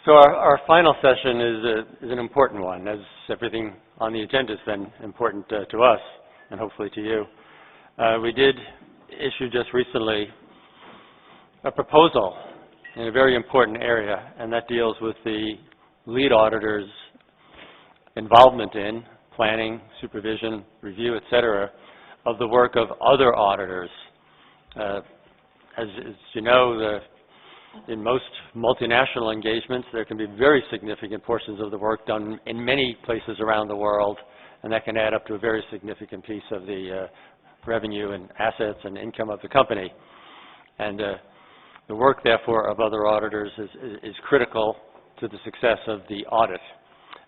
So our final session is an important one, as everything on the agenda has been important to us and hopefully to you. We did issue just recently a proposal in a very important area, and that deals with the lead auditor's involvement in planning, supervision, review, etc., of the work of other auditors. As you know, in most multinational engagements, there can be very significant portions of the work done in many places around the world, and that can add up to a very significant piece of the revenue and assets and income of the company. And the work, therefore, of other auditors is critical to the success of the audit.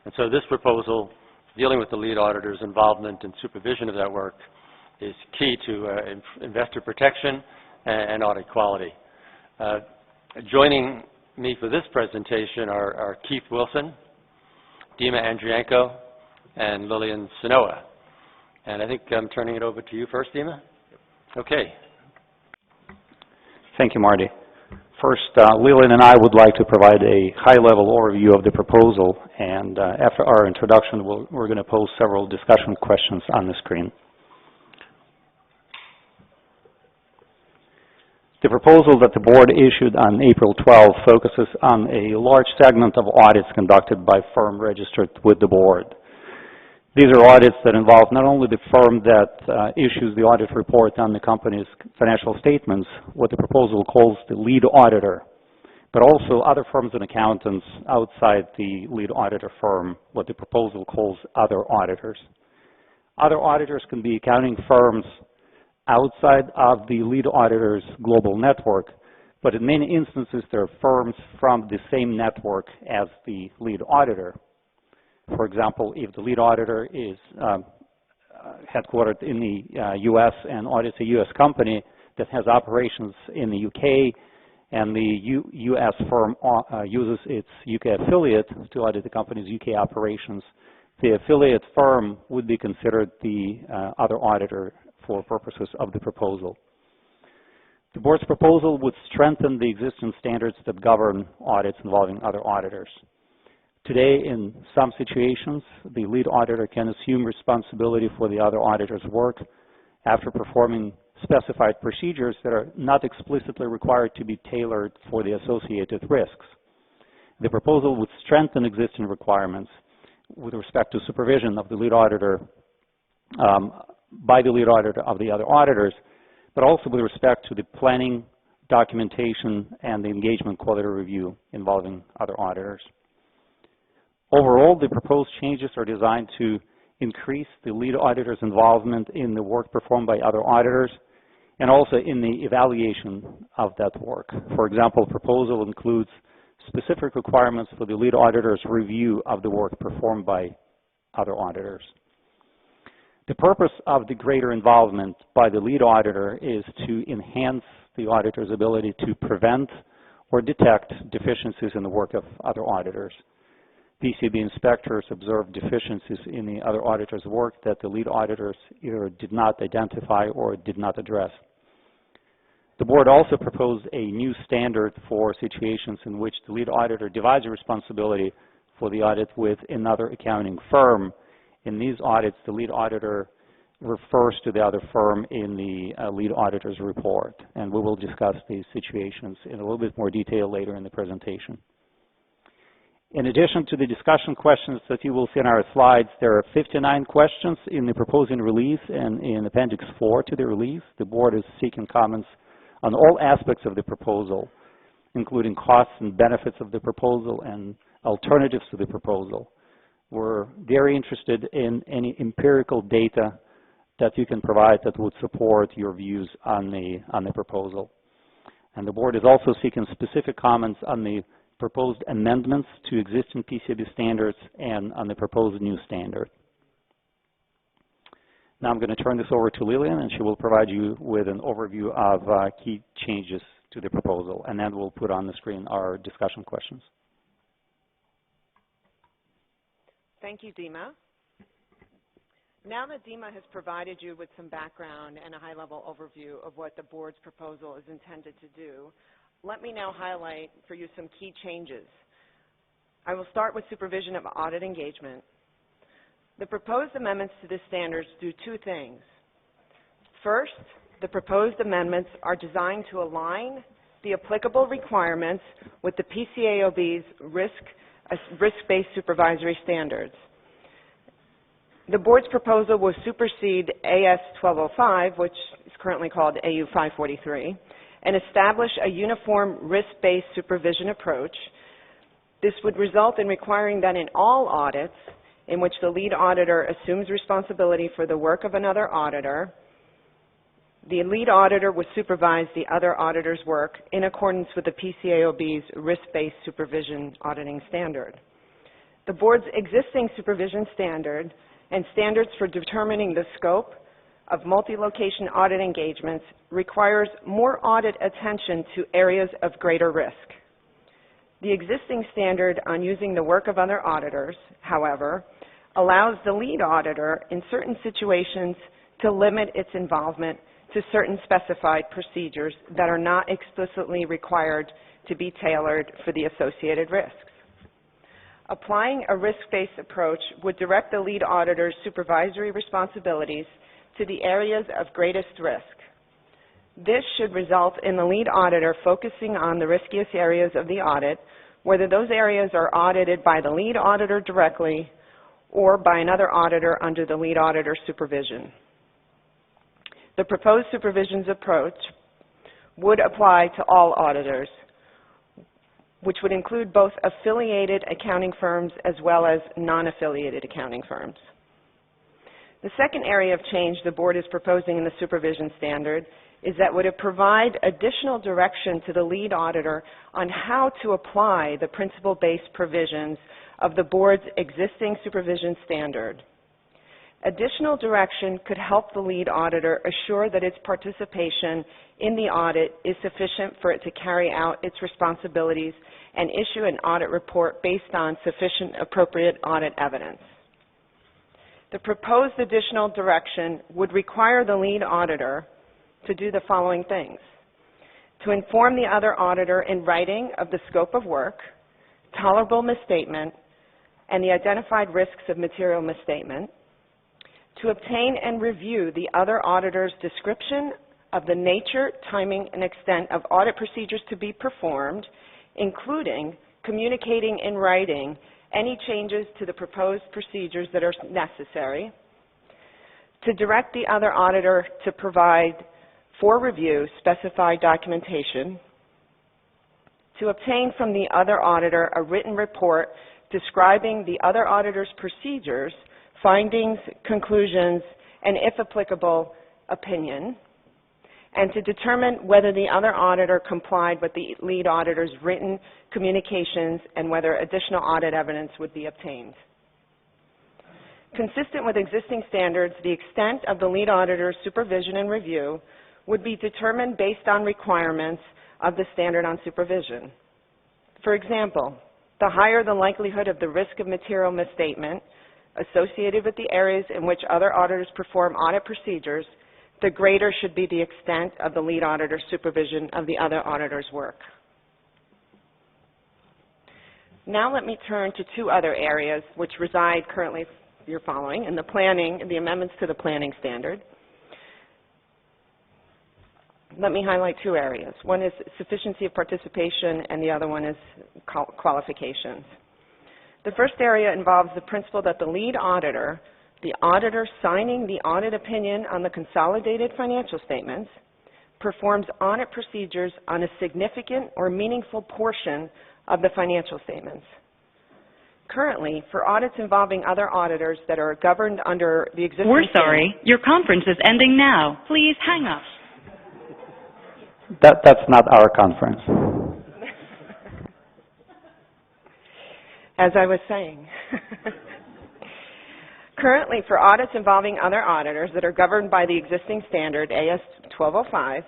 And so this proposal, dealing with the lead auditor's involvement and supervision of that work, is key to investor protection and audit quality. Joining me for this presentation are Keith Wilson, Dima Andrienko, and Lillian Sanoa. And I think I'm turning it over to you first, Dima. Okay. Thank you, Marty. First, Lillian and I would like to provide a high-level overview of the proposal, and after our introduction, we're going to pose several discussion questions on the screen. The proposal that the board issued on April 12 focuses on a large segment of audits conducted by firm registered with the board. These are audits that involve not only the firm that issues the audit report on the company's financial statements, what the proposal calls the lead auditor, but also other firms and accountants outside the lead auditor firm, what the proposal calls other auditors. Other auditors can be accounting firms outside of the lead auditor's global network, but in many instances there are firms from the same network as the lead auditor. For example, if the lead auditor is headquartered in the U.S. and audits a U.S. company that has operations in the U.K., and the U.S. firm uses its U.K. affiliate to audit the company's U.K. operations, the affiliate firm would be considered the other auditor for purposes of the proposal. The board's proposal would strengthen the existing standards that govern audits involving other auditors. Today, in some situations, the lead auditor can assume responsibility for the other auditor's work after performing specified procedures that are not explicitly required to be tailored for the associated risks. The proposal would strengthen existing requirements with respect to supervision of the lead auditor by the lead auditor of the other auditors, but also with respect to the planning, documentation, and the engagement quality review involving other auditors. Overall, the proposed changes are designed to increase the lead auditor's involvement in the work performed by other auditors and also in the evaluation of that work. For example, the proposal includes specific requirements for the lead auditor's review of the work performed by other auditors. The purpose of the greater involvement by the lead auditor is to enhance the auditor's ability to prevent or detect deficiencies in the work of other auditors. PCAOB inspectors observed deficiencies in the other auditor's work that the lead auditors either did not identify or did not address. The board also proposed a new standard for situations in which the lead auditor divides the responsibility for the audit with another accounting firm. In these audits, the lead auditor refers to the other firm in the lead auditor's report, and we will discuss these situations in a little bit more detail later in the presentation. In addition to the discussion questions that you will see in our slides, there are 59 questions in the proposing release and in Appendix 4 to the release. The board is seeking comments on all aspects of the proposal, including costs and benefits of the proposal and alternatives to the proposal. We're very interested in any empirical data that you can provide that would support your views on the proposal. And the board is also seeking specific comments on the proposed amendments to existing PCAOB standards and on the proposed new standard. Now I'm going to turn this over to Lillian, and she will provide you with an overview of key changes to the proposal, and then we'll put on the screen our discussion questions. Thank you, Dima. Now that Dima has provided you with some background and a high-level overview of what the board's proposal is intended to do, let me now highlight for you some key changes. I will start with supervision of audit engagement. The proposed amendments to the standards do two things. First, the proposed amendments are designed to align the applicable requirements with the PCAOB's risk-based supervisory standards. The board's proposal will supersede AS 1205, which is currently called AU 543, and establish a uniform risk-based supervision approach. This would result in requiring that in all audits in which the lead auditor assumes responsibility for the work of another auditor, the lead auditor would supervise the other auditor's work in accordance with the PCAOB's risk-based supervision auditing standard. The board's existing supervision standard and standards for determining the scope of multi-location audit engagements requires more audit attention to areas of greater risk. The existing standard on using the work of other auditors, however, allows the lead auditor in certain situations to limit its involvement to certain specified procedures that are not explicitly required to be tailored for the associated risks. Applying a risk-based approach would direct the lead auditor's supervisory responsibilities to the areas of greatest risk. This should result in the lead auditor focusing on the riskiest areas of the audit, whether those areas are audited by the lead auditor directly or by another auditor under the lead auditor's supervision. The proposed supervision's approach would apply to all auditors, which would include both affiliated accounting firms as well as non-affiliated accounting firms. The second area of change the board is proposing in the supervision standard is that would it provide additional direction to the lead auditor on how to apply the principle-based provisions of the board's existing supervision standard. Additional direction could help the lead auditor assure that its participation in the audit is sufficient for it to carry out its responsibilities and issue an audit report based on sufficient appropriate audit evidence. The proposed additional direction would require the lead auditor to do the following things: to inform the other auditor in writing of the scope of work, tolerable misstatement, and the identified risks of material misstatement, to obtain and review the other auditor's description of the nature, timing, and extent of audit procedures to be performed, including communicating in writing any changes to the proposed procedures that are necessary, to direct the other auditor to provide for review specified documentation, to obtain from the other auditor a written report describing the other auditor's procedures, findings, conclusions, and if applicable, opinion, and to determine whether the other auditor complied with the lead auditor's written communications and whether additional audit evidence would be obtained. Consistent with existing standards, the extent of the lead auditor's supervision and review would be determined based on requirements of the standard on supervision. For example, the higher the likelihood of the risk of material misstatement associated with the areas in which other auditors perform audit procedures, the greater should be the extent of the lead auditor's supervision of the other auditor's work. Now let me turn to two other areas which reside currently, you're following, in the planning, the amendments to the planning standard. Let me highlight two areas. One is sufficiency of participation, and the other one is qualifications. The first area involves the principle that the lead auditor, the auditor signing the audit opinion on the consolidated financial statements, performs audit procedures on a significant or meaningful portion of the financial statements. Currently, for audits involving other auditors that are governed under the existing... We're sorry. Your conference is ending now. Please hang up. That's not our conference. As I was saying. Currently, for audits involving other auditors that are governed by the existing standard, AS 1205,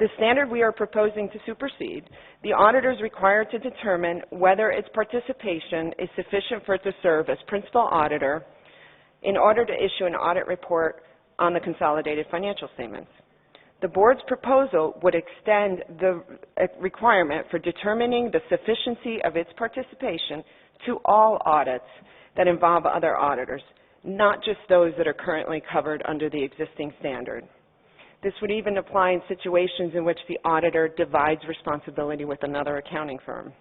the standard we are proposing to supersede, the auditor is required to determine whether its participation is sufficient for it to serve as principal auditor in order to issue an audit report on the consolidated financial statements. The board's proposal would extend the requirement for determining the sufficiency of its participation to all audits that involve other auditors, not just those that are currently covered under the existing standard. This would even apply in situations in which the auditor divides responsibility with another accounting firm.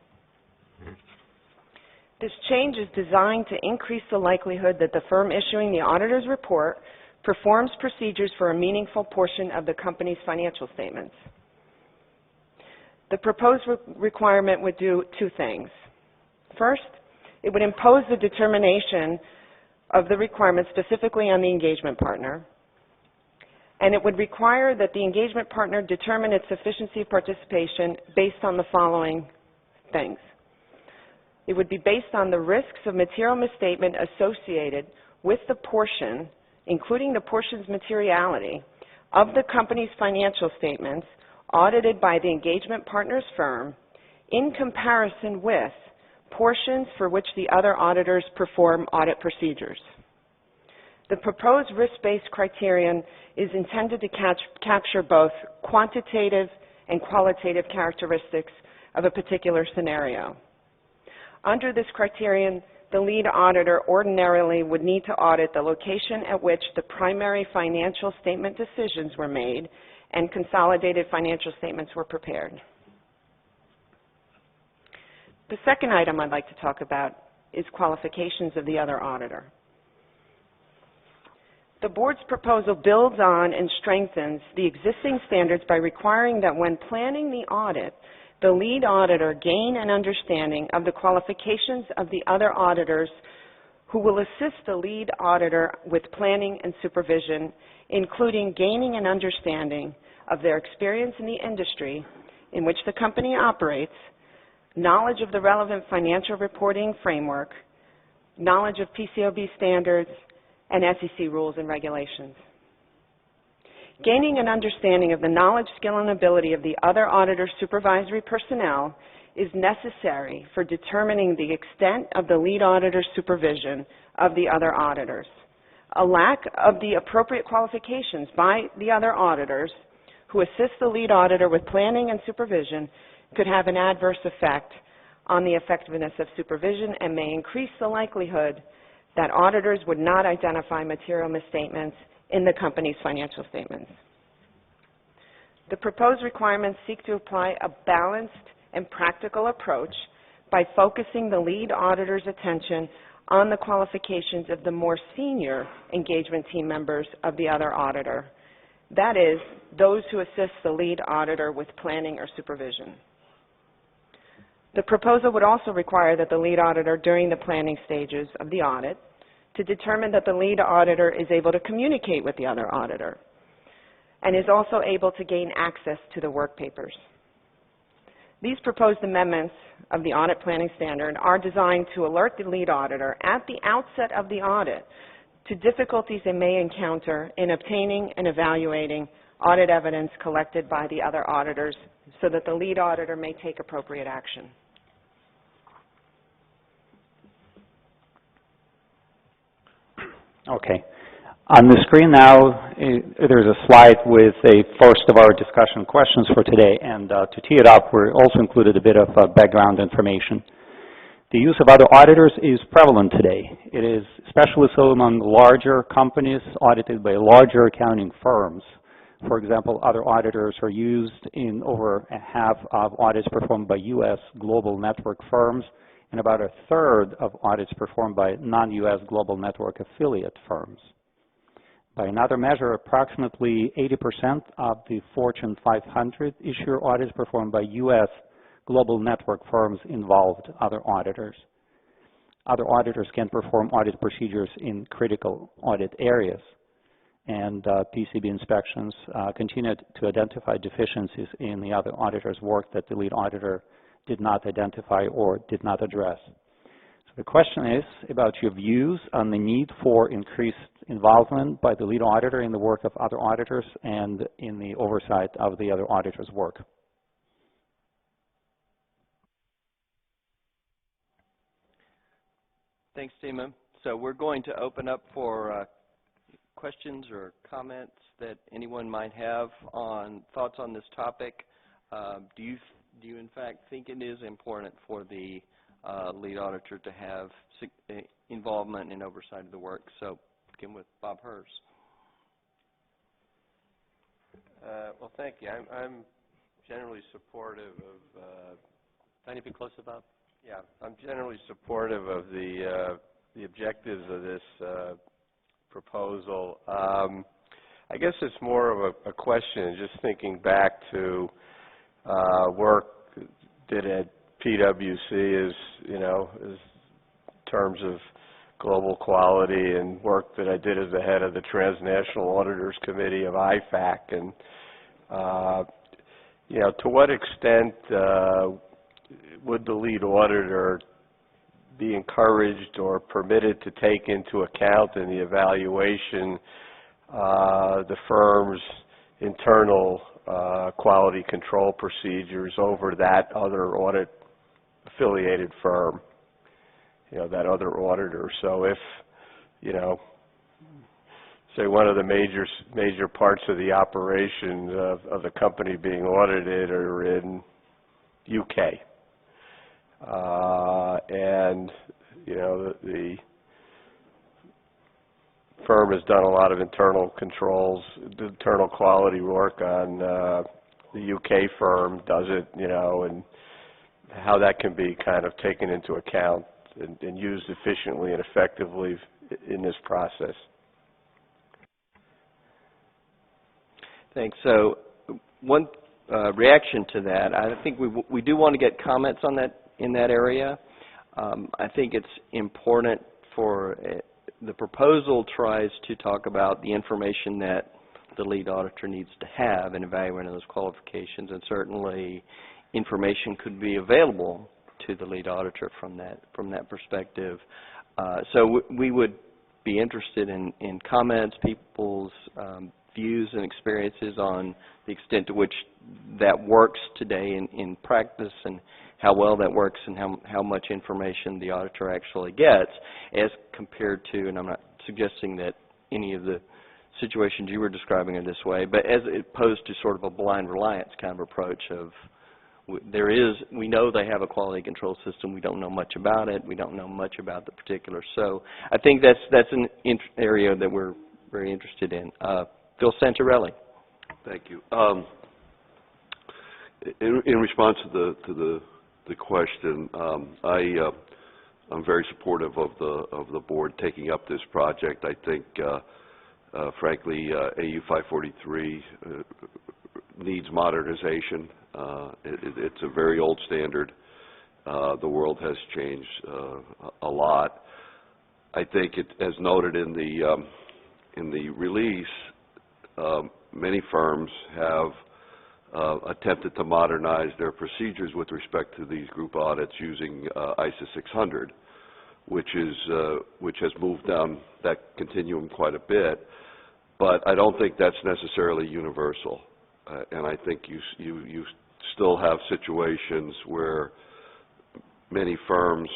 This change is designed to increase the likelihood that the firm issuing the auditor's report performs procedures for a meaningful portion of the company's financial statements. The proposed requirement would do two things. First, it would impose the determination of the requirement specifically on the engagement partner, and it would require that the engagement partner determine its sufficiency of participation based on the following things. It would be based on the risks of material misstatement associated with the portion, including the portion's materiality, of the company's financial statements audited by the engagement partner's firm in comparison with portions for which the other auditors perform audit procedures. The proposed risk-based criterion is intended to capture both quantitative and qualitative characteristics of a particular scenario. Under this criterion, the lead auditor ordinarily would need to audit the location at which the primary financial statement decisions were made and consolidated financial statements were prepared. The second item I'd like to talk about is qualifications of the other auditor. The board's proposal builds on and strengthens the existing standards by requiring that when planning the audit, the lead auditor gain an understanding of the qualifications of the other auditors who will assist the lead auditor with planning and supervision, including gaining an understanding of their experience in the industry in which the company operates, knowledge of the relevant financial reporting framework, knowledge of PCAOB standards, and SEC rules and regulations. Gaining an understanding of the knowledge, skill, and ability of the other auditor's supervisory personnel is necessary for determining the extent of the lead auditor's supervision of the other auditors. A lack of the appropriate qualifications by the other auditors who assist the lead auditor with planning and supervision could have an adverse effect on the effectiveness of supervision and may increase the likelihood that auditors would not identify material misstatements in the company's financial statements. The proposed requirements seek to apply a balanced and practical approach by focusing the lead auditor's attention on the qualifications of the more senior engagement team members of the other auditor, that is, those who assist the lead auditor with planning or supervision. The proposal would also require that the lead auditor during the planning stages of the audit to determine that the lead auditor is able to communicate with the other auditor and is also able to gain access to the work papers. These proposed amendments of the audit planning standard are designed to alert the lead auditor at the outset of the audit to difficulties they may encounter in obtaining and evaluating audit evidence collected by the other auditors so that the lead auditor may take appropriate action. Okay. On the screen now, there's a slide with a first of our discussion questions for today, and to tee it up, we also included a bit of background information. The use of other auditors is prevalent today. It is especially so among larger companies audited by larger accounting firms. For example, other auditors are used in over half of audits performed by U.S. global network firms, and about a third of audits performed by non-U.S. global network affiliate firms. By another measure, approximately 80% of the Fortune 500 issue audits performed by U.S. global network firms involved other auditors. Other auditors can perform audit procedures in critical audit areas, and PCAOB inspections continued to identify deficiencies in the other auditor's work that the lead auditor did not identify or did not address. So the question is about your views on the need for increased involvement by the lead auditor in the work of other auditors and in the oversight of the other auditor's work. Thanks, Tima. So we're going to open up for questions or comments that anyone might have on thoughts on this topic. Do you in fact think it is important for the lead auditor to have involvement and oversight of the work. So begin with Bob Hers. Well, thank you. I'm generally supportive of. Tiny bit closer, Bob. Yeah, I'm generally supportive of the objectives of this proposal. I guess it's more of a question. Just thinking back to work did at PwC, as you know, as terms of global quality, and work that I did as the head of the Transnational Auditors Committee of IFAC, and you know, to what extent would the lead auditor be encouraged or permitted to take into account in the evaluation the firm's internal quality control procedures over that other audit affiliated firm, you know, that other auditor. So if, you know, say one of the major parts of the operation of the company being audited are in UK, and you know the firm has done a lot of internal controls, internal quality work on the UK firm does it, you know, and how that can be kind of taken into account and used efficiently and effectively in this process. Thanks. So one reaction to that, I think we do want to get comments on that in that area. I think it's important for the proposal tries to talk about the information that the lead auditor needs to have in evaluating those qualifications, and certainly information could be available to the lead auditor from that perspective. So we would be interested in comments, people's views and experiences on the extent to which that works today in practice, and how well that works, and how much information the auditor actually gets, as compared to, and I'm not suggesting that any of the situations you were describing are this way, but as opposed to sort of a blind reliance kind of approach of we know they have a quality control system, we don't know much about it, we don't know much about the particular. So I think that's an area that we're very interested in. Phil Santarelli. Thank you. In response to the question, I'm very supportive of the board taking up this project. I think, frankly, AU 543 needs modernization. It's a very old standard. The world has changed a lot. I think it, as noted in the release, many firms have attempted to modernize their procedures with respect to these group audits using ISA 600, which has moved down that continuum quite a bit. But I don't think that's necessarily universal, and I think you still have situations where many firms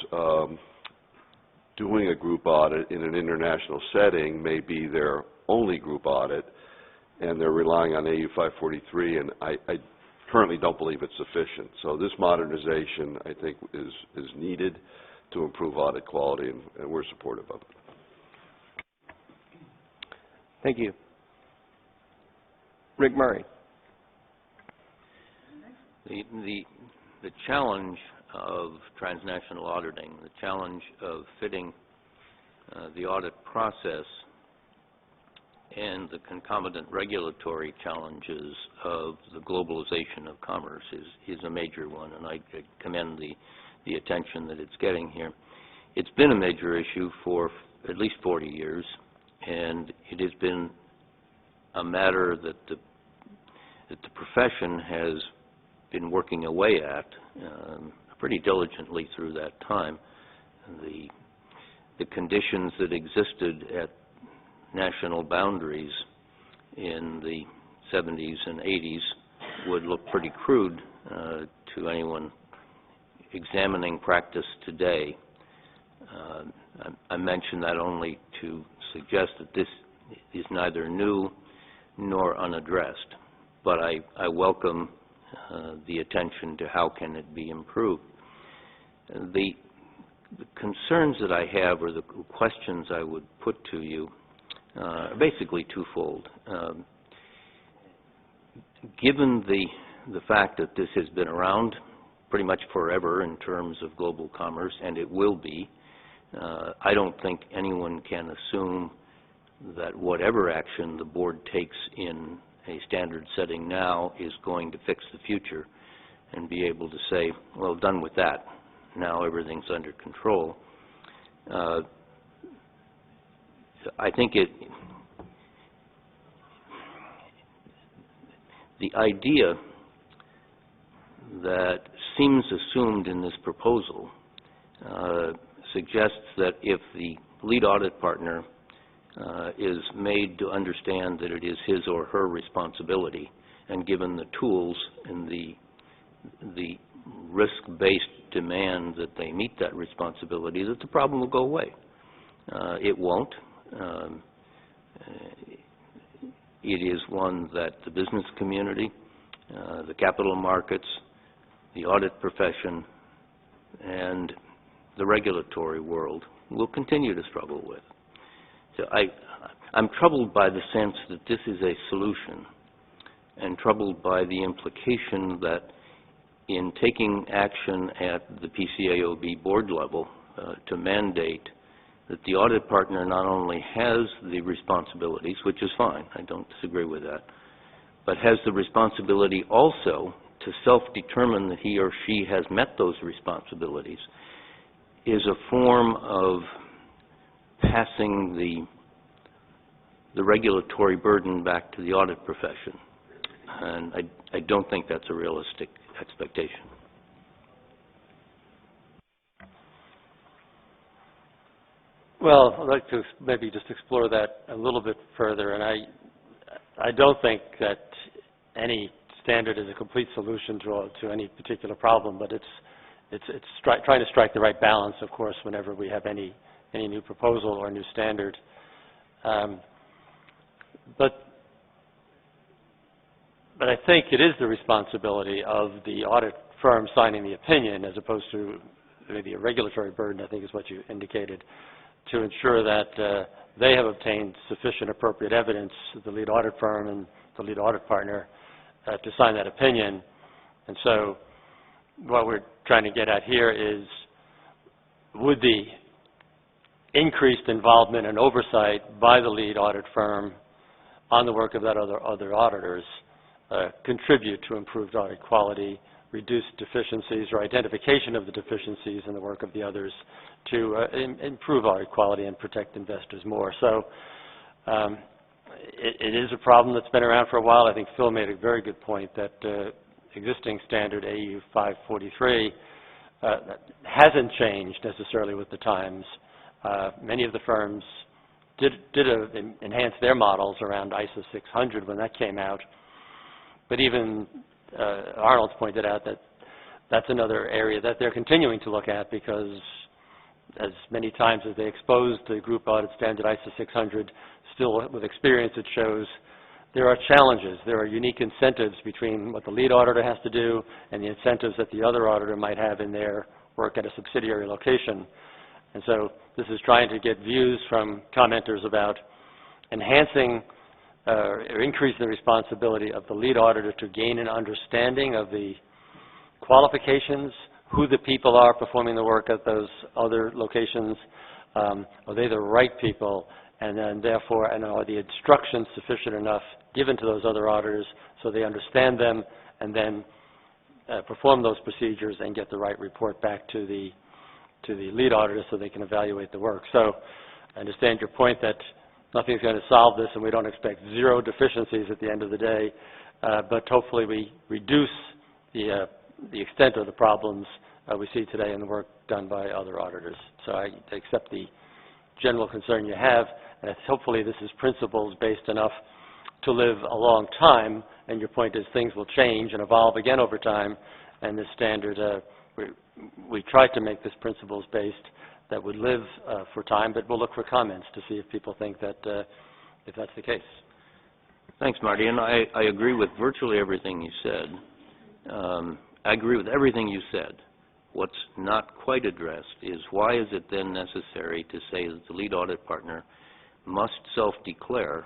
doing a group audit in an international setting may be their only group audit, and they're relying on AU 543, and I currently don't believe it's sufficient. So this modernization, I think, is needed to improve audit quality, and we're supportive of it. Thank you. Rick Murray. The challenge of transnational auditing, the challenge of fitting the audit process and the concomitant regulatory challenges of the globalization of commerce is a major one, and I commend the attention that it's getting here. It's been a major issue for at least 40 years, and it has been a matter that the profession has been working away at pretty diligently through that time. The conditions that existed at national boundaries in the 70s and 80s would look pretty crude to anyone examining practice today. I mention that only to suggest that this is neither new nor unaddressed, but I welcome the attention to how can it be improved. The concerns that I have, or the questions I would put to you, are basically twofold. Given the fact that this has been around pretty much forever in terms of global commerce, and it will be, I don't think anyone can assume that whatever action the board takes in a standard setting now is going to fix the future and be able to say, well, done with that. Now everything's under control. I think the idea that seems assumed in this proposal suggests that if the lead audit partner is made to understand that it is his or her responsibility, and given the tools and the risk-based demand that they meet that responsibility, that the problem will go away. It won't. It is one that the business community, the capital markets, the audit profession, and the regulatory world will continue to struggle with. So I'm troubled by the sense that this is a solution, and troubled by the implication that in taking action at the PCAOB board level to mandate that the audit partner not only has the responsibilities, which is fine, I don't disagree with that, but has the responsibility also to self-determine that he or she has met those responsibilities, is a form of passing the regulatory burden back to the audit profession. And I don't think that's a realistic expectation. Well, I'd like to maybe just explore that a little bit further, and I don't think that any standard is a complete solution to any particular problem, but it's trying to strike the right balance, of course, whenever we have any new proposal or new standard. But I think it is the responsibility of the audit firm signing the opinion, as opposed to maybe a regulatory burden, I think is what you indicated, to ensure that they have obtained sufficient appropriate evidence, the lead audit firm and the lead audit partner, to sign that opinion. And so what we're trying to get at here is, would the increased involvement and oversight by the lead audit firm on the work of that other auditors contribute to improved audit quality, reduce deficiencies or identification of the deficiencies in the work of the others to improve audit quality and protect investors more. So it is a problem that's been around for a while. I think Phil made a very good point that existing standard AU 543 hasn't changed necessarily with the times. Many of the firms did enhance their models around ISO 600 when that came out. But even Arnold's pointed out that that's another area that they're continuing to look at, because as many times as they expose the group audit standard ISO 600, still with experience it shows there are challenges. There are unique incentives between what the lead auditor has to do and the incentives that the other auditor might have in their work at a subsidiary location. And so this is trying to get views from commenters about enhancing or increasing the responsibility of the lead auditor to gain an understanding of the qualifications, who the people are performing the work at those other locations, are they the right people, and then therefore, and are the instructions sufficient enough given to those other auditors so they understand them, and then perform those procedures and get the right report back to the lead auditor so they can evaluate the work. So I understand your point that nothing's going to solve this, and we don't expect zero deficiencies at the end of the day, but hopefully we reduce the extent of the problems we see today in the work done by other auditors. So I accept the general concern you have, and hopefully this is principles based enough to live a long time, and your point is things will change and evolve again over time, and this standard, we tried to make this principles based that would live for time, but we'll look for comments to see if people think that, if that's the case. Thanks, Marty, and I agree with virtually everything you said. I agree with everything you said. What's not quite addressed is why is it then necessary to say that the lead audit partner must self-declare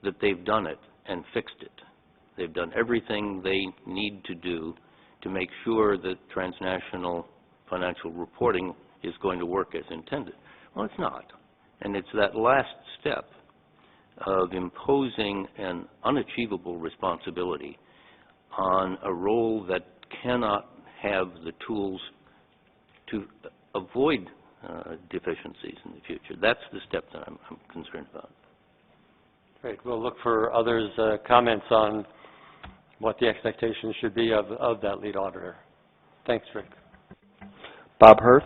that they've done it and fixed it. They've done everything they need to do to make sure that transnational financial reporting is going to work as intended. Well, it's not. And it's that last step of imposing an unachievable responsibility on a role that cannot have the tools to avoid deficiencies in the future. That's the step that I'm concerned about. Great. We'll look for others' comments on what the expectations should be of that lead auditor. Thanks, Rick. Bob Hurth.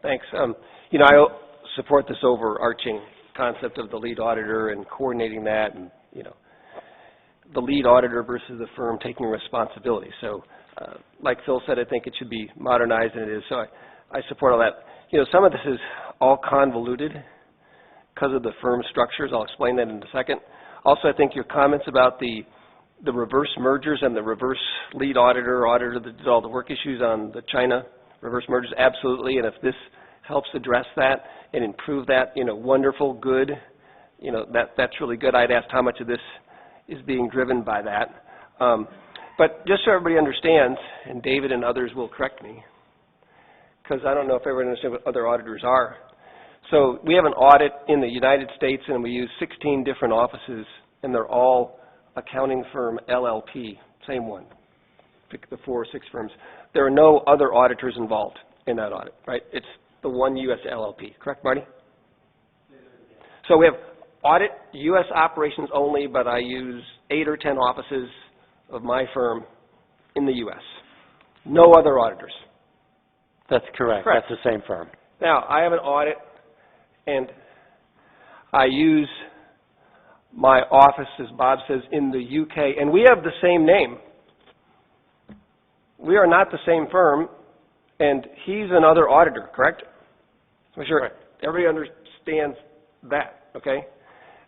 Thanks. You know, I support this overarching concept of the lead auditor and coordinating that, and you know, the lead auditor versus the firm taking responsibility. So, like Phil said, I think it should be modernized, and it is. So I support all that. You know, some of this is all convoluted because of the firm structures. I'll explain that in a second. Also, I think your comments about the reverse mergers and the reverse lead auditor that did all the work issues on the China reverse mergers, absolutely. And if this helps address that and improve that, you know, wonderful, good, you know, that's really good. I'd asked how much of this is being driven by that. But just so everybody understands, and David and others will correct me, because I don't know if everyone understands what other auditors are. So we have an audit in the United States, and we use 16 different offices, and they're all accounting firm LLP, same one. Pick the 4 or 6 firms. There are no other auditors involved in that audit, right? It's the one U.S. LLP. Correct, Marty? So we have audit U.S. operations only, but I use 8 or 10 offices of my firm in the U.S. No other auditors. That's correct. Correct. That's the same firm. Now, I have an audit, and I use my office, as Bob says, in the UK, and we have the same name. We are not the same firm, and he's another auditor, correct? I'm sure right. Everybody understands that, okay?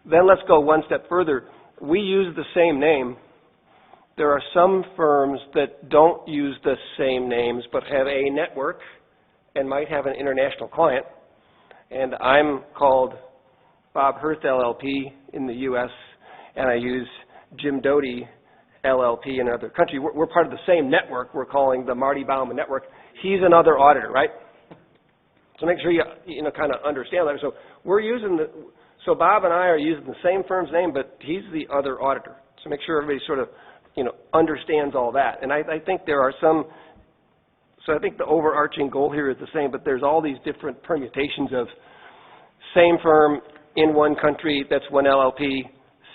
Then let's go one step further. We use the same name. There are some firms that don't use the same names but have a network and might have an international client. And I'm called Bob Hurth LLP in the U.S., and I use Jim Doty LLP in another country. We're part of the same network. We're calling the Marty Baumann Network. He's another auditor, right? So make sure you kind of understand that. So we're using so Bob and I are using the same firm's name, but he's the other auditor. So make sure everybody sort of, understands all that. And I think there are some, so I think the overarching goal here is the same, but there's all these different permutations of same firm in one country, that's one LLP,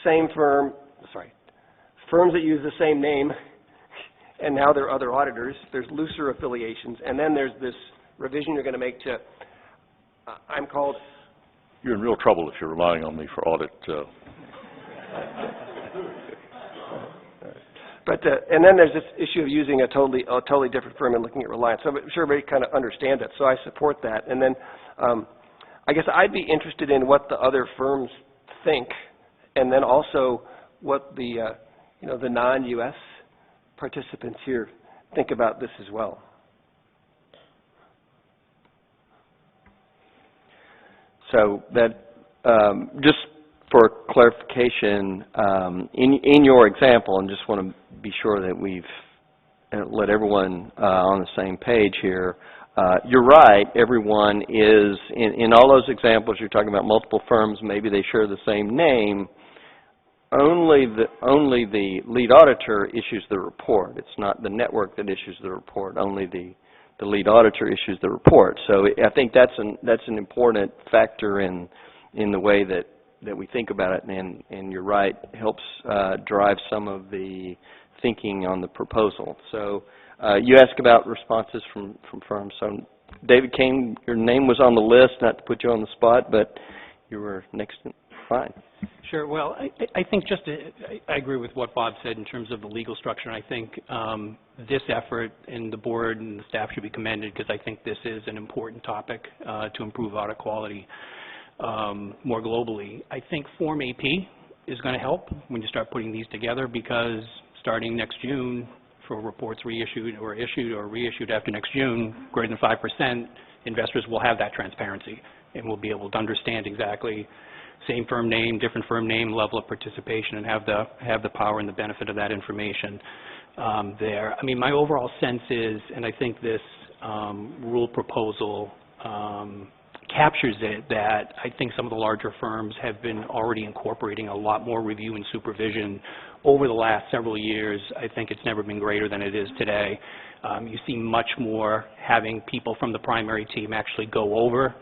same firm, firms that use the same name, and now there are other auditors. There's looser affiliations, and then there's this revision you're going to make to, I'm called. You're in real trouble if you're relying on me for audit. But and then there's this issue of using a totally different firm and looking at reliance. So I'm sure everybody kind of understands it. So I support that. And then I guess I'd be interested in what the other firms think, and then also what the the non-U.S. participants here think about this as well. So that just for clarification, in your example, and just want to be sure that we've let everyone on the same page here. You're right. Everyone is in all those examples. You're talking about multiple firms. Maybe they share the same name. Only the lead auditor issues the report. It's not the network that issues the report. Only the lead auditor issues the report. So I think that's an important factor in the way that we think about it. And you're right, it helps drive some of the thinking on the proposal. So you asked about responses from firms. So David Kane, your name was on the list, not to put you on the spot, but you were next in line. Sure. Well, I think I agree with what Bob said in terms of the legal structure. And I think this effort and the board and the staff should be commended because I think this is an important topic to improve audit quality more globally. I think Form AP is going to help when you start putting these together because starting next June, for reports reissued or issued or reissued after next June, greater than 5%, investors will have that transparency and will be able to understand exactly same firm name, different firm name, level of participation, and have the power and the benefit of that information there. I mean, my overall sense is, and I think this rule proposal captures it, that I think some of the larger firms have been already incorporating a lot more review and supervision over the last several years. I think it's never been greater than it is today. You see much more having people from the primary team actually go over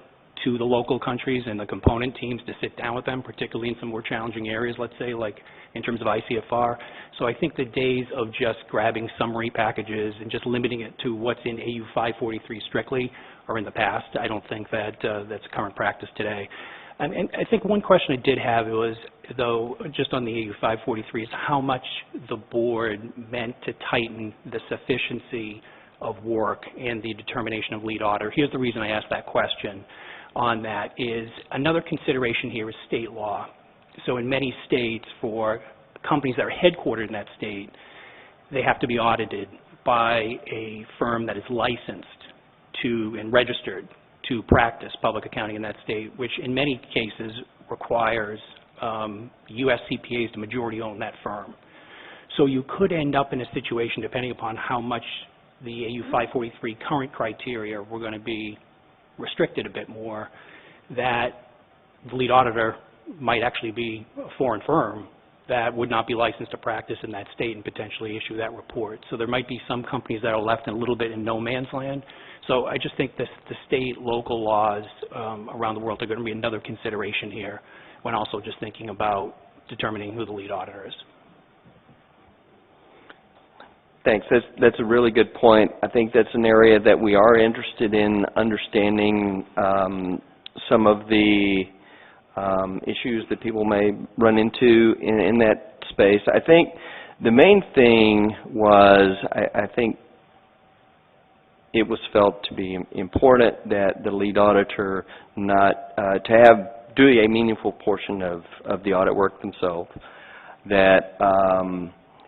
to the local countries and the component teams to sit down with them, particularly in some more challenging areas, let's say, like in terms of ICFR. So I think the days of just grabbing summary packages and just limiting it to what's in AU 543 strictly are in the past. I don't think that that's current practice today. And I think one question I did have was, though, just on the AU 543, is how much the board meant to tighten the sufficiency of work and the determination of lead auditor. Here's the reason I asked that question on that is another consideration here is state law. So in many states, for companies that are headquartered in that state, they have to be audited by a firm that is licensed to and registered to practice public accounting in that state, which in many cases requires U.S. CPAs to majority own that firm. So you could end up in a situation, depending upon how much the AU 543 current criteria were going to be restricted a bit more, that the lead auditor might actually be a foreign firm that would not be licensed to practice in that state and potentially issue that report. So there might be some companies that are left in a little bit in no man's land. So I just think the state, local laws around the world are going to be another consideration here when also just thinking about determining who the lead auditor is. Thanks. That's a really good point. I think that's an area that we are interested in understanding some of the issues that people may run into in that space. I think the main thing was, I think it was felt to be important that the lead auditor not do a meaningful portion of the audit work themselves, that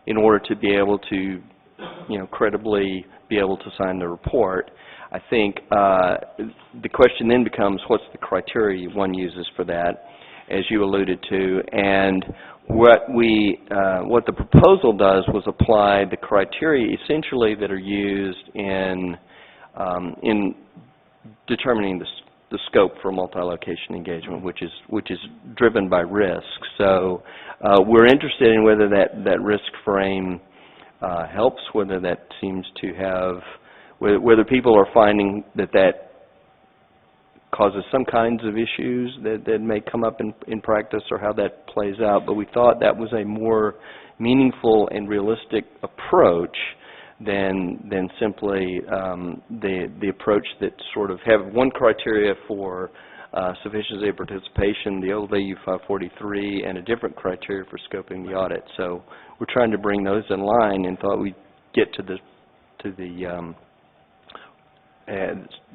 in order to be able to credibly be able to sign the report. I think the question then becomes, what's the criteria one uses for that, as you alluded to, and what the proposal does was apply the criteria essentially that are used in determining the scope for multi-location engagement, which is driven by risk. So we're interested in whether that risk frame helps, whether that seems to have, whether people are finding that causes some kinds of issues that may come up in practice, or how that plays out. But we thought that was a more meaningful and realistic approach than simply the approach that sort of have one criteria for sufficiency of participation, the old AU 543, and a different criteria for scoping the audit. So we're trying to bring those in line, and thought we'd get to the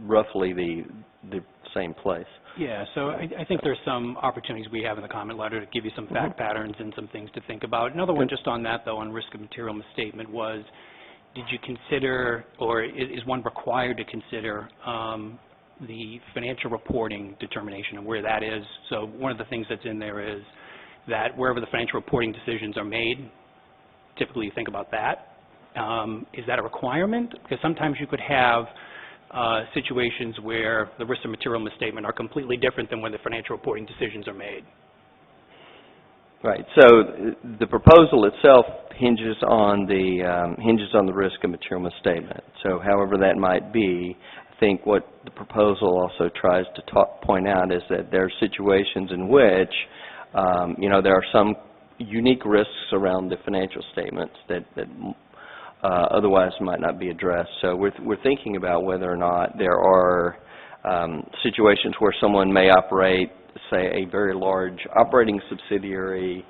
roughly the same place. Yeah, so I think there's some opportunities we have in the comment letter to give you some fact patterns and some things to think about. Another one just on that, though, on risk of material misstatement was, did you consider, or is one required to consider the financial reporting determination and where that is? So one of the things that's in there is that wherever the financial reporting decisions are made, typically you think about that. Is that a requirement? Because sometimes you could have situations where the risks of material misstatement are completely different than when the financial reporting decisions are made. Right. So the proposal itself hinges on the risk of material misstatement. So however that might be, I think what the proposal also tries to point out is that there are situations in which there are some unique risks around the financial statements that otherwise might not be addressed. So we're thinking about whether or not there are situations where someone may operate, say, a very large operating subsidiary,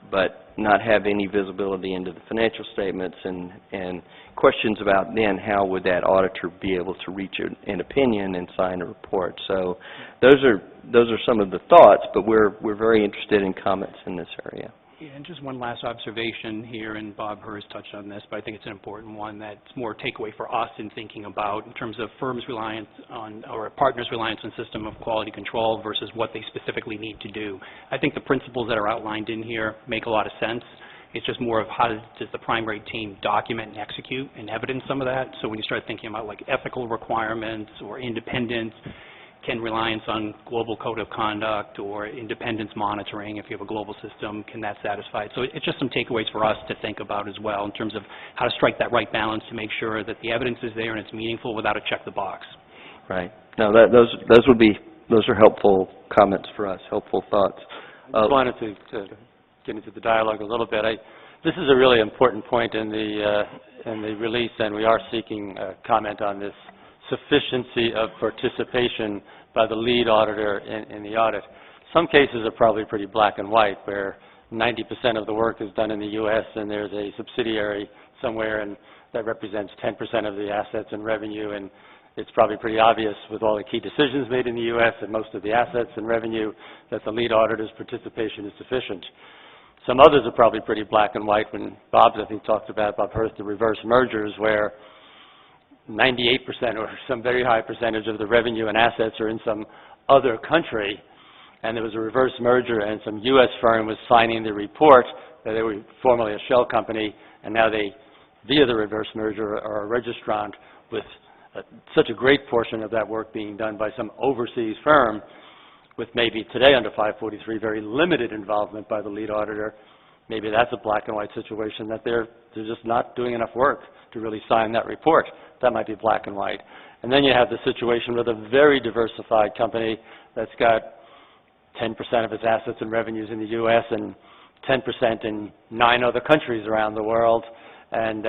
but not have any visibility into the financial statements, and questions about then how would that auditor be able to reach an opinion and sign a report. So those are some of the thoughts, but we're very interested in comments in this area. Yeah, and just one last observation here, and Bob Hurst touched on this, but I think it's an important one that's more takeaway for us in thinking about in terms of firms' reliance on, or partners' reliance on system of quality control versus what they specifically need to do. I think the principles that are outlined in here make a lot of sense. It's just more of how does the primary team document and execute and evidence some of that. So when you start thinking about like ethical requirements or independence, can reliance on global code of conduct or independence monitoring, if you have a global system, can that satisfy it? So it's just some takeaways for us to think about as well in terms of how to strike that right balance to make sure that the evidence is there and it's meaningful without a check the box. Right. No, those are helpful comments for us, helpful thoughts. I just wanted to get into the dialogue a little bit. This is a really important point in the release, and we are seeking comment on this sufficiency of participation by the lead auditor in the audit. Some cases are probably pretty black and white, where 90% of the work is done in the U.S. and there's a subsidiary somewhere and that represents 10% of the assets and revenue, and it's probably pretty obvious with all the key decisions made in the U.S. and most of the assets and revenue that the lead auditor's participation is sufficient. Some others are probably pretty black and white when Bob, I think, talked about, Bob Hurst, the reverse mergers, where 98% or some very high percentage of the revenue and assets are in some other country, and there was a reverse merger and some U.S. firm was signing the report that they were formerly a shell company, and now they, via the reverse merger, are a registrant with such a great portion of that work being done by some overseas firm with maybe today under 543 very limited involvement by the lead auditor. Maybe that's a black and white situation, that they're just not doing enough work to really sign that report. That might be black and white. And then you have the situation with a very diversified company that's got 10% of its assets and revenues in the U.S. and 10% in 9 other countries around the world. And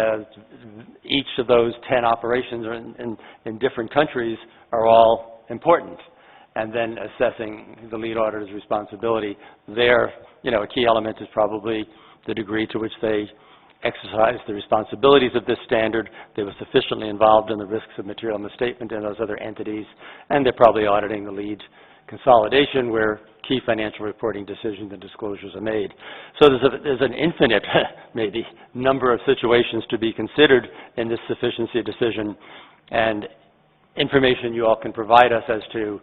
each of those 10 operations are in different countries are all important. And then assessing the lead auditor's responsibility there, a key element is probably the degree to which they exercise the responsibilities of this standard. They were sufficiently involved in the risks of material misstatement in those other entities, and they're probably auditing the lead consolidation where key financial reporting decisions and disclosures are made. So there's an infinite, maybe, number of situations to be considered in this sufficiency decision, and information you all can provide us as to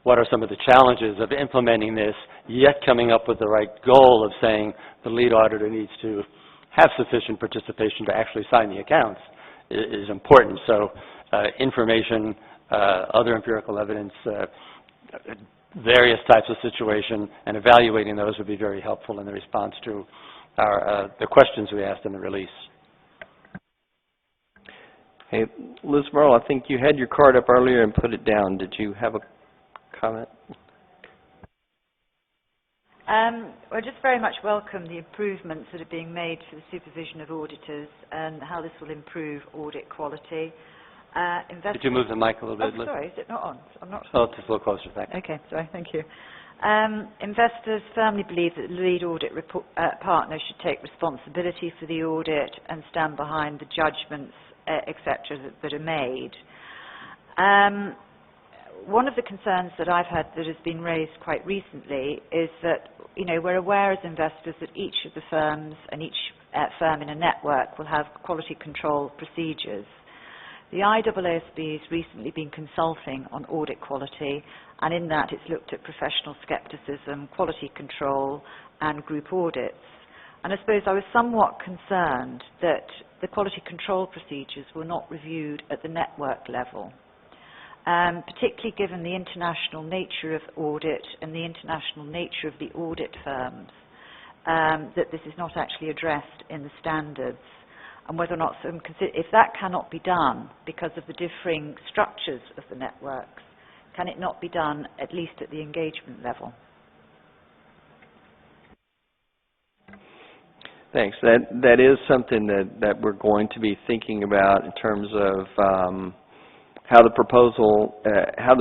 what are some of the challenges of implementing this, yet coming up with the right goal of saying the lead auditor needs to have sufficient participation to actually sign the accounts is important. So information, other empirical evidence, various types of situation, and evaluating those would be very helpful in the response to the questions we asked in the release. Hey, Liz Merle, I think you had your card up earlier and put it down. Did you have a comment? I just very much welcome the improvements that are being made for the supervision of auditors and how this will improve audit quality. Could you move the mic a little bit, Liz? Sorry, is it not on? I'm not. Oh, just a little closer, thanks. Okay, sorry, thank you. Investors firmly believe that the lead audit partner should take responsibility for the audit and stand behind the judgments, etc., that are made. One of the concerns that I've had that has been raised quite recently is that, we're aware as investors that each of the firms and each firm in a network will have quality control procedures. The IAASB has recently been consulting on audit quality, and in that it's looked at professional skepticism, quality control, and group audits. And I suppose I was somewhat concerned that the quality control procedures were not reviewed at the network level. Particularly given the international nature of audit and the international nature of the audit firms, that this is not actually addressed in the standards, and whether or not if that cannot be done because of the differing structures of the networks, can it not be done at least at the engagement level? Thanks. That is something that we're going to be thinking about in terms of how the proposal, how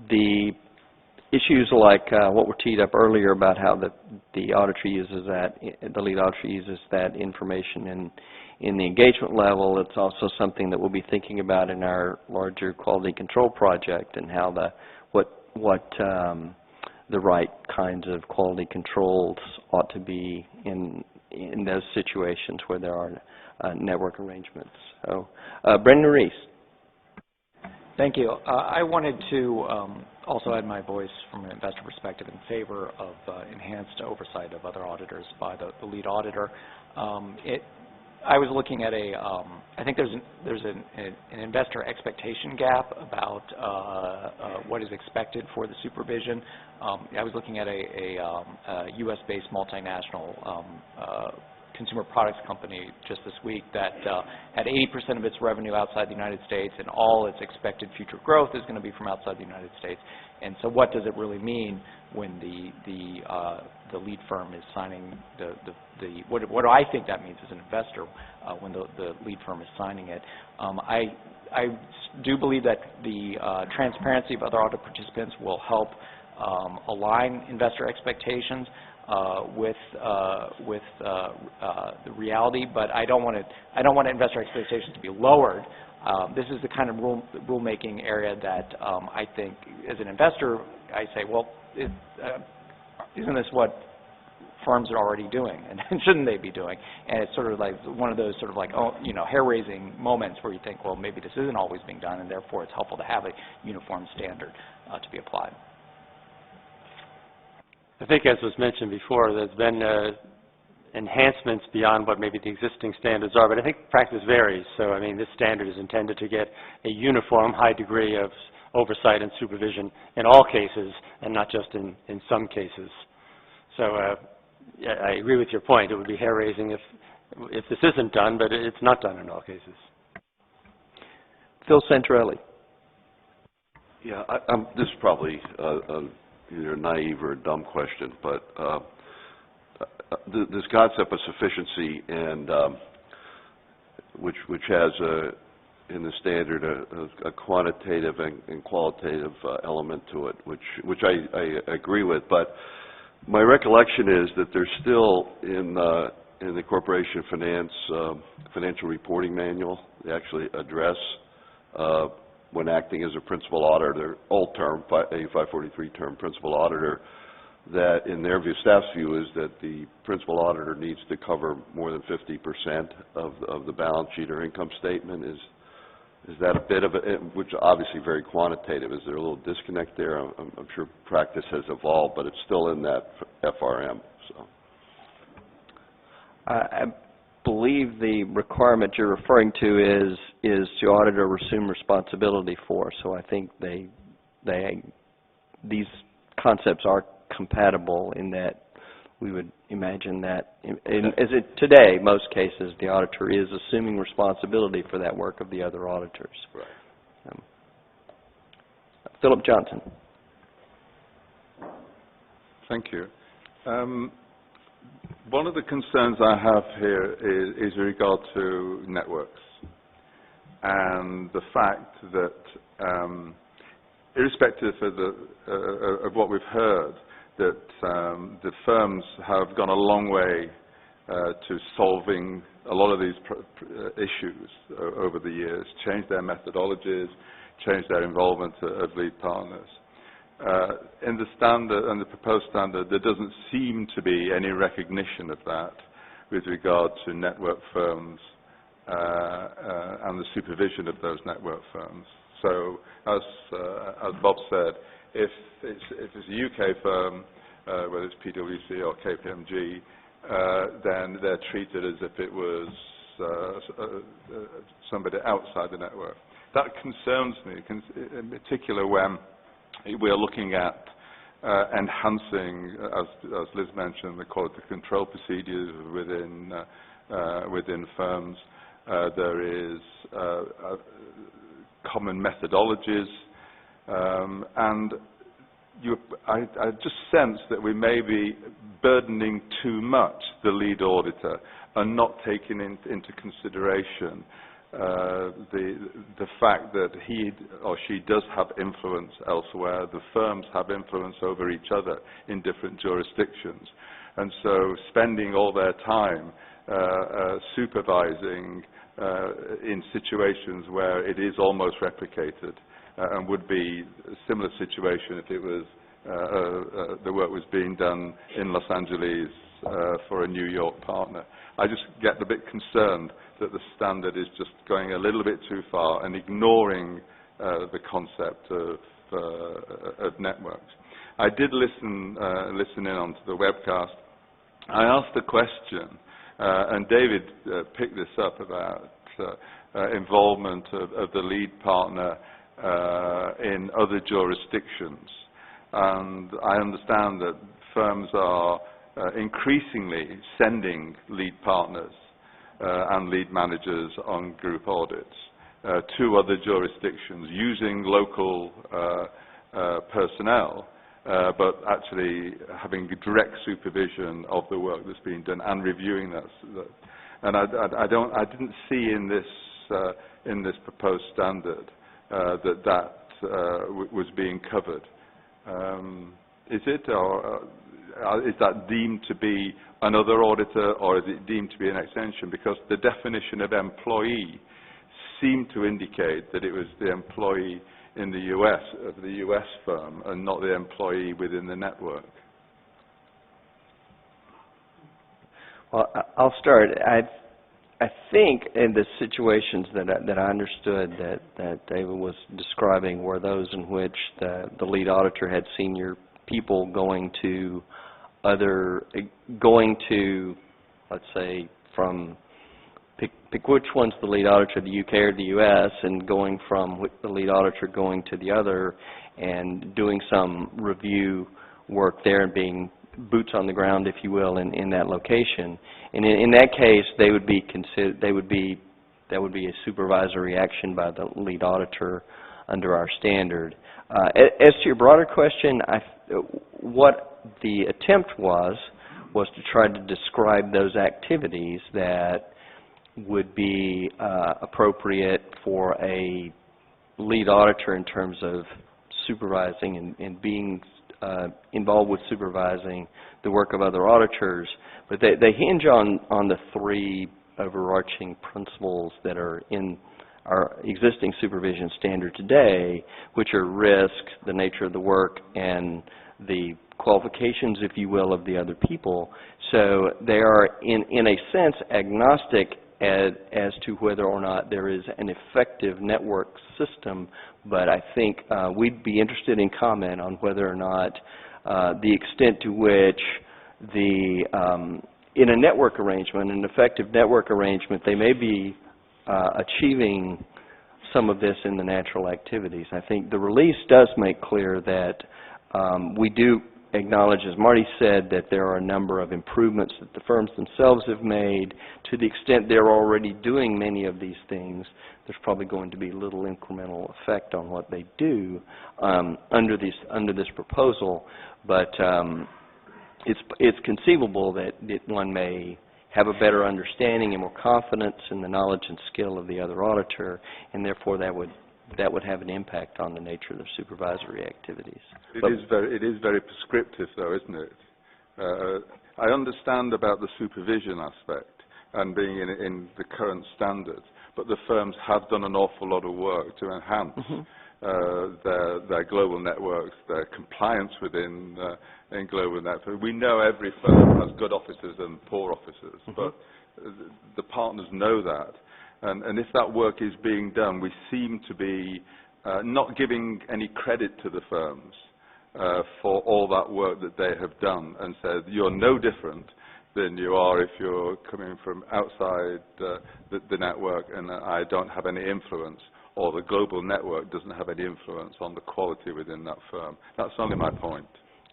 the issues like what were teed up earlier about how the auditor uses that, the lead auditor uses that information in the engagement level. It's also something that we'll be thinking about in our larger quality control project, and how what the right kinds of quality controls ought to be in those situations where there are network arrangements. So, Brendan Reese. Thank you. I wanted to also add my voice from an investor perspective in favor of enhanced oversight of other auditors by the lead auditor. I was looking at I think there's an investor expectation gap about what is expected for the supervision. I was looking at a U.S.-based multinational consumer products company just this week that had 80% of its revenue outside the United States, and all its expected future growth is going to be from outside the United States. And so what does it really mean when the lead firm is signing what do I think that means as an investor when the lead firm is signing it? I do believe that the transparency of other audit participants will help align investor expectations with the reality, but I don't want investor expectations to be lowered. This is the kind of rulemaking area that I think, as an investor, I say, well, isn't this what firms are already doing, and shouldn't they be doing? And it's sort of like one of those sort of like, hair-raising moments where you think, well, maybe this isn't always being done, and therefore it's helpful to have a uniform standard to be applied. I think, as was mentioned before, there's been enhancements beyond what maybe the existing standards are, but I think practice varies. So, I mean, this standard is intended to get a uniform high degree of oversight and supervision in all cases, and not just in some cases. So, yeah, I agree with your point. It would be hair-raising if this isn't done, but it's not done in all cases. Phil Santorelli. Yeah, this is probably either a naive or a dumb question, but this concept of sufficiency, and which has in the standard a quantitative and qualitative element to it, which I agree with. But my recollection is that there's still in the corporation finance financial reporting manual, they actually address when acting as a principal auditor, their old term, a 543 term principal auditor, that in their view, staff's view, is that the principal auditor needs to cover more than 50% of the balance sheet or income statement. Is that a bit of it, which is obviously very quantitative? Is there a little disconnect there? I'm sure practice has evolved, but it's still in that FRM. So. I believe the requirement you're referring to is to auditor assume responsibility for. So I think these concepts are compatible in that we would imagine that today, most cases, the auditor is assuming responsibility for that work of the other auditors. Right. Philip Johnson. Thank you. One of the concerns I have here is in regard to networks, and the fact that, irrespective of what we've heard, that the firms have gone a long way to solving a lot of these issues over the years, changed their methodologies, changed their involvement of lead partners. In the standard and the proposed standard, there doesn't seem to be any recognition of that with regard to network firms and the supervision of those network firms. So, as Bob said, if it's a UK firm, whether it's PwC or KPMG, then they're treated as if it was somebody outside the network. That concerns me, in particular when we are looking at enhancing, as Liz mentioned, the quality control procedures within firms. There is common methodologies, and I just sense that we may be burdening too much the lead auditor and not taking into consideration the fact that he or she does have influence elsewhere. The firms have influence over each other in different jurisdictions, and so spending all their time supervising in situations where it is almost replicated and would be a similar situation if it was the work was being done in Los Angeles for a New York partner. I just get a bit concerned that the standard is just going a little bit too far and ignoring the concept of networks. I did listen in onto the webcast. I asked a question, and David picked this up about involvement of the lead partner in other jurisdictions. And I understand that firms are increasingly sending lead partners and lead managers on group audits to other jurisdictions using local personnel, but actually having direct supervision of the work that's being done and reviewing that. And I didn't see in this proposed standard that was being covered. Is it, or is that deemed to be another auditor, or is it deemed to be an extension? Because the definition of employee seemed to indicate that it was the employee in the U.S., of the U.S. firm, and not the employee within the network. Well, I'll start. I think in the situations that I understood that David was describing were those in which the lead auditor had senior people going to, let's say, from pick which one's the lead auditor, the UK or the US, and going from the lead auditor going to the other and doing some review work there and being boots on the ground, if you will, in that location. And in that case, they would be considered. That would be a supervisory action by the lead auditor under our standard. As to your broader question, what the attempt was to try to describe those activities that would be appropriate for a lead auditor in terms of supervising and being involved with supervising the work of other auditors, but they hinge on the three overarching principles that are in our existing supervision standard today, which are risk, the nature of the work, and the qualifications, if you will, of the other people. So they are, in a sense, agnostic as to whether or not there is an effective network system, but I think we'd be interested in comment on whether or not the extent to which in a network arrangement, an effective network arrangement, they may be achieving some of this in the natural activities. I think the release does make clear that we do acknowledge, as Marty said, that there are a number of improvements that the firms themselves have made. To the extent they're already doing many of these things, there's probably going to be little incremental effect on what they do under this proposal. But it's conceivable that one may have a better understanding and more confidence in the knowledge and skill of the other auditor, and therefore that would have an impact on the nature of their supervisory activities. It is very prescriptive, though, isn't it? I understand about the supervision aspect and being in the current standards, but the firms have done an awful lot of work to enhance their global networks, their compliance within global networks. We know every firm has good officers and poor officers, but the partners know that. And if that work is being done, we seem to be not giving any credit to the firms for all that work that they have done, and said, you're no different than you are if you're coming from outside the network, and I don't have any influence, or the global network doesn't have any influence on the quality within that firm. That's only my point.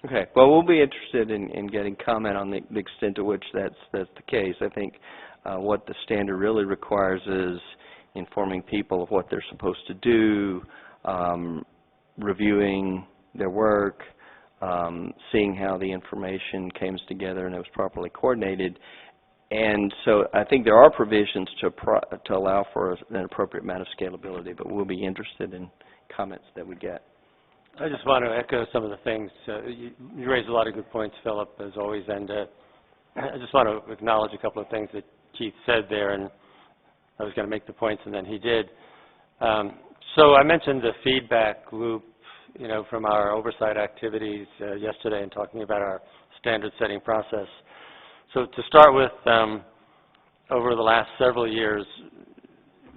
Okay. Well, we'll be interested in getting comment on the extent to which that's the case. I think what the standard really requires is informing people of what they're supposed to do, reviewing their work, seeing how the information came together and it was properly coordinated. And so I think there are provisions to allow for an appropriate amount of scalability, but we'll be interested in comments that we get. I just want to echo some of the things. You raised a lot of good points, Philip, as always, and I just want to acknowledge a couple of things that Keith said there, and I was going to make the points, and then he did. So I mentioned the feedback loop from our oversight activities yesterday and talking about our standard setting process. So to start with, over the last several years,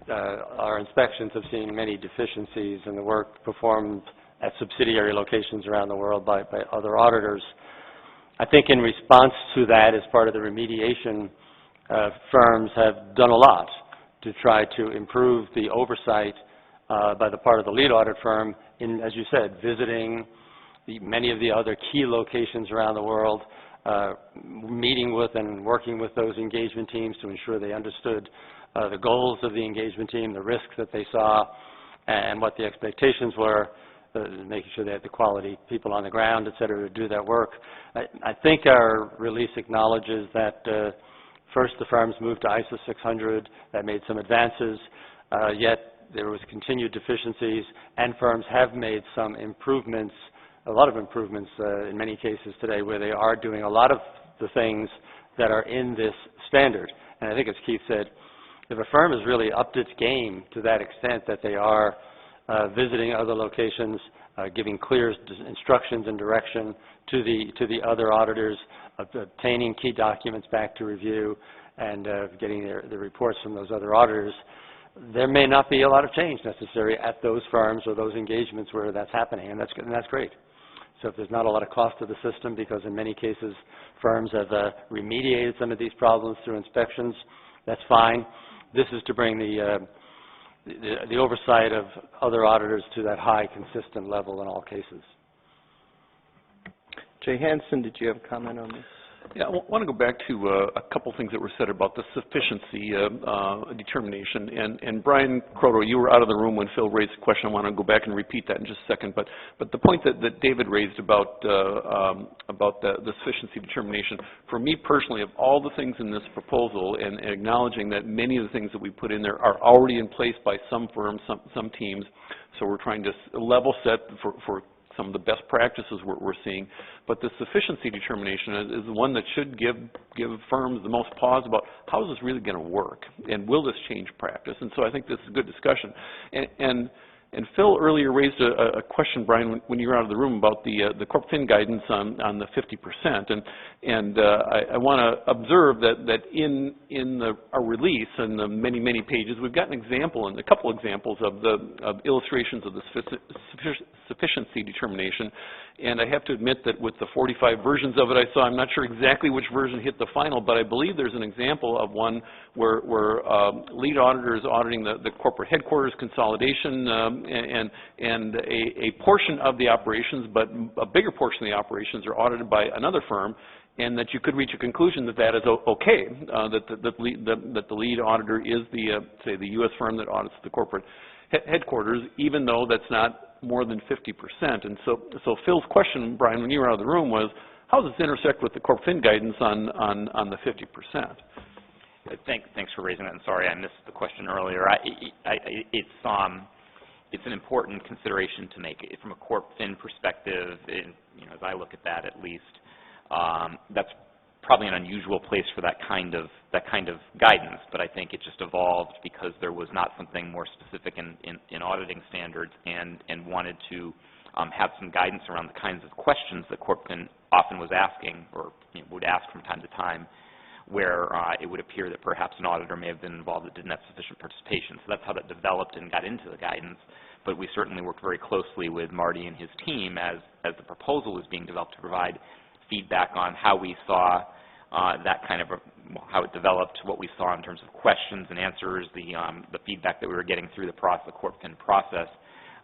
our inspections have seen many deficiencies in the work performed at subsidiary locations around the world by other auditors. I think in response to that, as part of the remediation, firms have done a lot to try to improve the oversight by the part of the lead audit firm in, as you said, visiting many of the other key locations around the world, meeting with and working with those engagement teams to ensure they understood the goals of the engagement team, the risks that they saw, and what the expectations were, making sure they had the quality people on the ground, et cetera, to do that work. I think our release acknowledges that first the firms moved to ISO 600, that made some advances, yet there was continued deficiencies, and firms have made some improvements, a lot of improvements in many cases today, where they are doing a lot of the things that are in this standard. And I think, as Keith said, if a firm has really upped its game to that extent that they are visiting other locations, giving clear instructions and direction to the other auditors, obtaining key documents back to review, and getting the reports from those other auditors, there may not be a lot of change necessary at those firms or those engagements where that's happening, and that's great. So if there's not a lot of cost to the system, because in many cases firms have remediated some of these problems through inspections, that's fine. This is to bring the oversight of other auditors to that high, consistent level in all cases. Jay Hansen, did you have a comment on this? Yeah, I want to go back to a couple things that were said about the sufficiency determination. And Brian Croto, you were out of the room when Phil raised the question. I want to go back and repeat that in just a second. But the point that David raised about the sufficiency determination, for me personally, of all the things in this proposal, and acknowledging that many of the things that we put in there are already in place by some firms, some teams, so we're trying to level set for some of the best practices we're seeing. But the sufficiency determination is the one that should give firms the most pause about how is this really going to work, and will this change practice? And so I think this is a good discussion. And Phil earlier raised a question, Brian, when you were out of the room, about the Corp Fin guidance on the 50%. And I want to observe that in our release and the many pages, we've got an example and a couple examples of illustrations of the sufficiency determination. And I have to admit that with the 45 versions of it I saw, I'm not sure exactly which version hit the final, but I believe there's an example of one where lead auditor is auditing the corporate headquarters consolidation and a portion of the operations, but a bigger portion of the operations are audited by another firm, and that you could reach a conclusion that that is okay, that the lead auditor is say the U.S. firm that audits the corporate headquarters, even though that's not more than 50%. And so Phil's question, Brian, when you were out of the room, was how does this intersect with the Corp Fin guidance on the 50%? Thanks for raising that, and sorry I missed the question earlier. It's an important consideration to make. From a Corp Fin perspective, as I look at that at least, that's probably an unusual place for that kind of guidance, but I think it just evolved because there was not something more specific in auditing standards, and wanted to have some guidance around the kinds of questions that Corp Fin often was asking, or would ask from time to time, where it would appear that perhaps an auditor may have been involved that didn't have sufficient participation. So that's how that developed and got into the guidance. But we certainly worked very closely with Marty and his team as the proposal was being developed to provide feedback on how we saw that kind of how it developed, what we saw in terms of questions and answers, the feedback that we were getting through the Corp Fin process,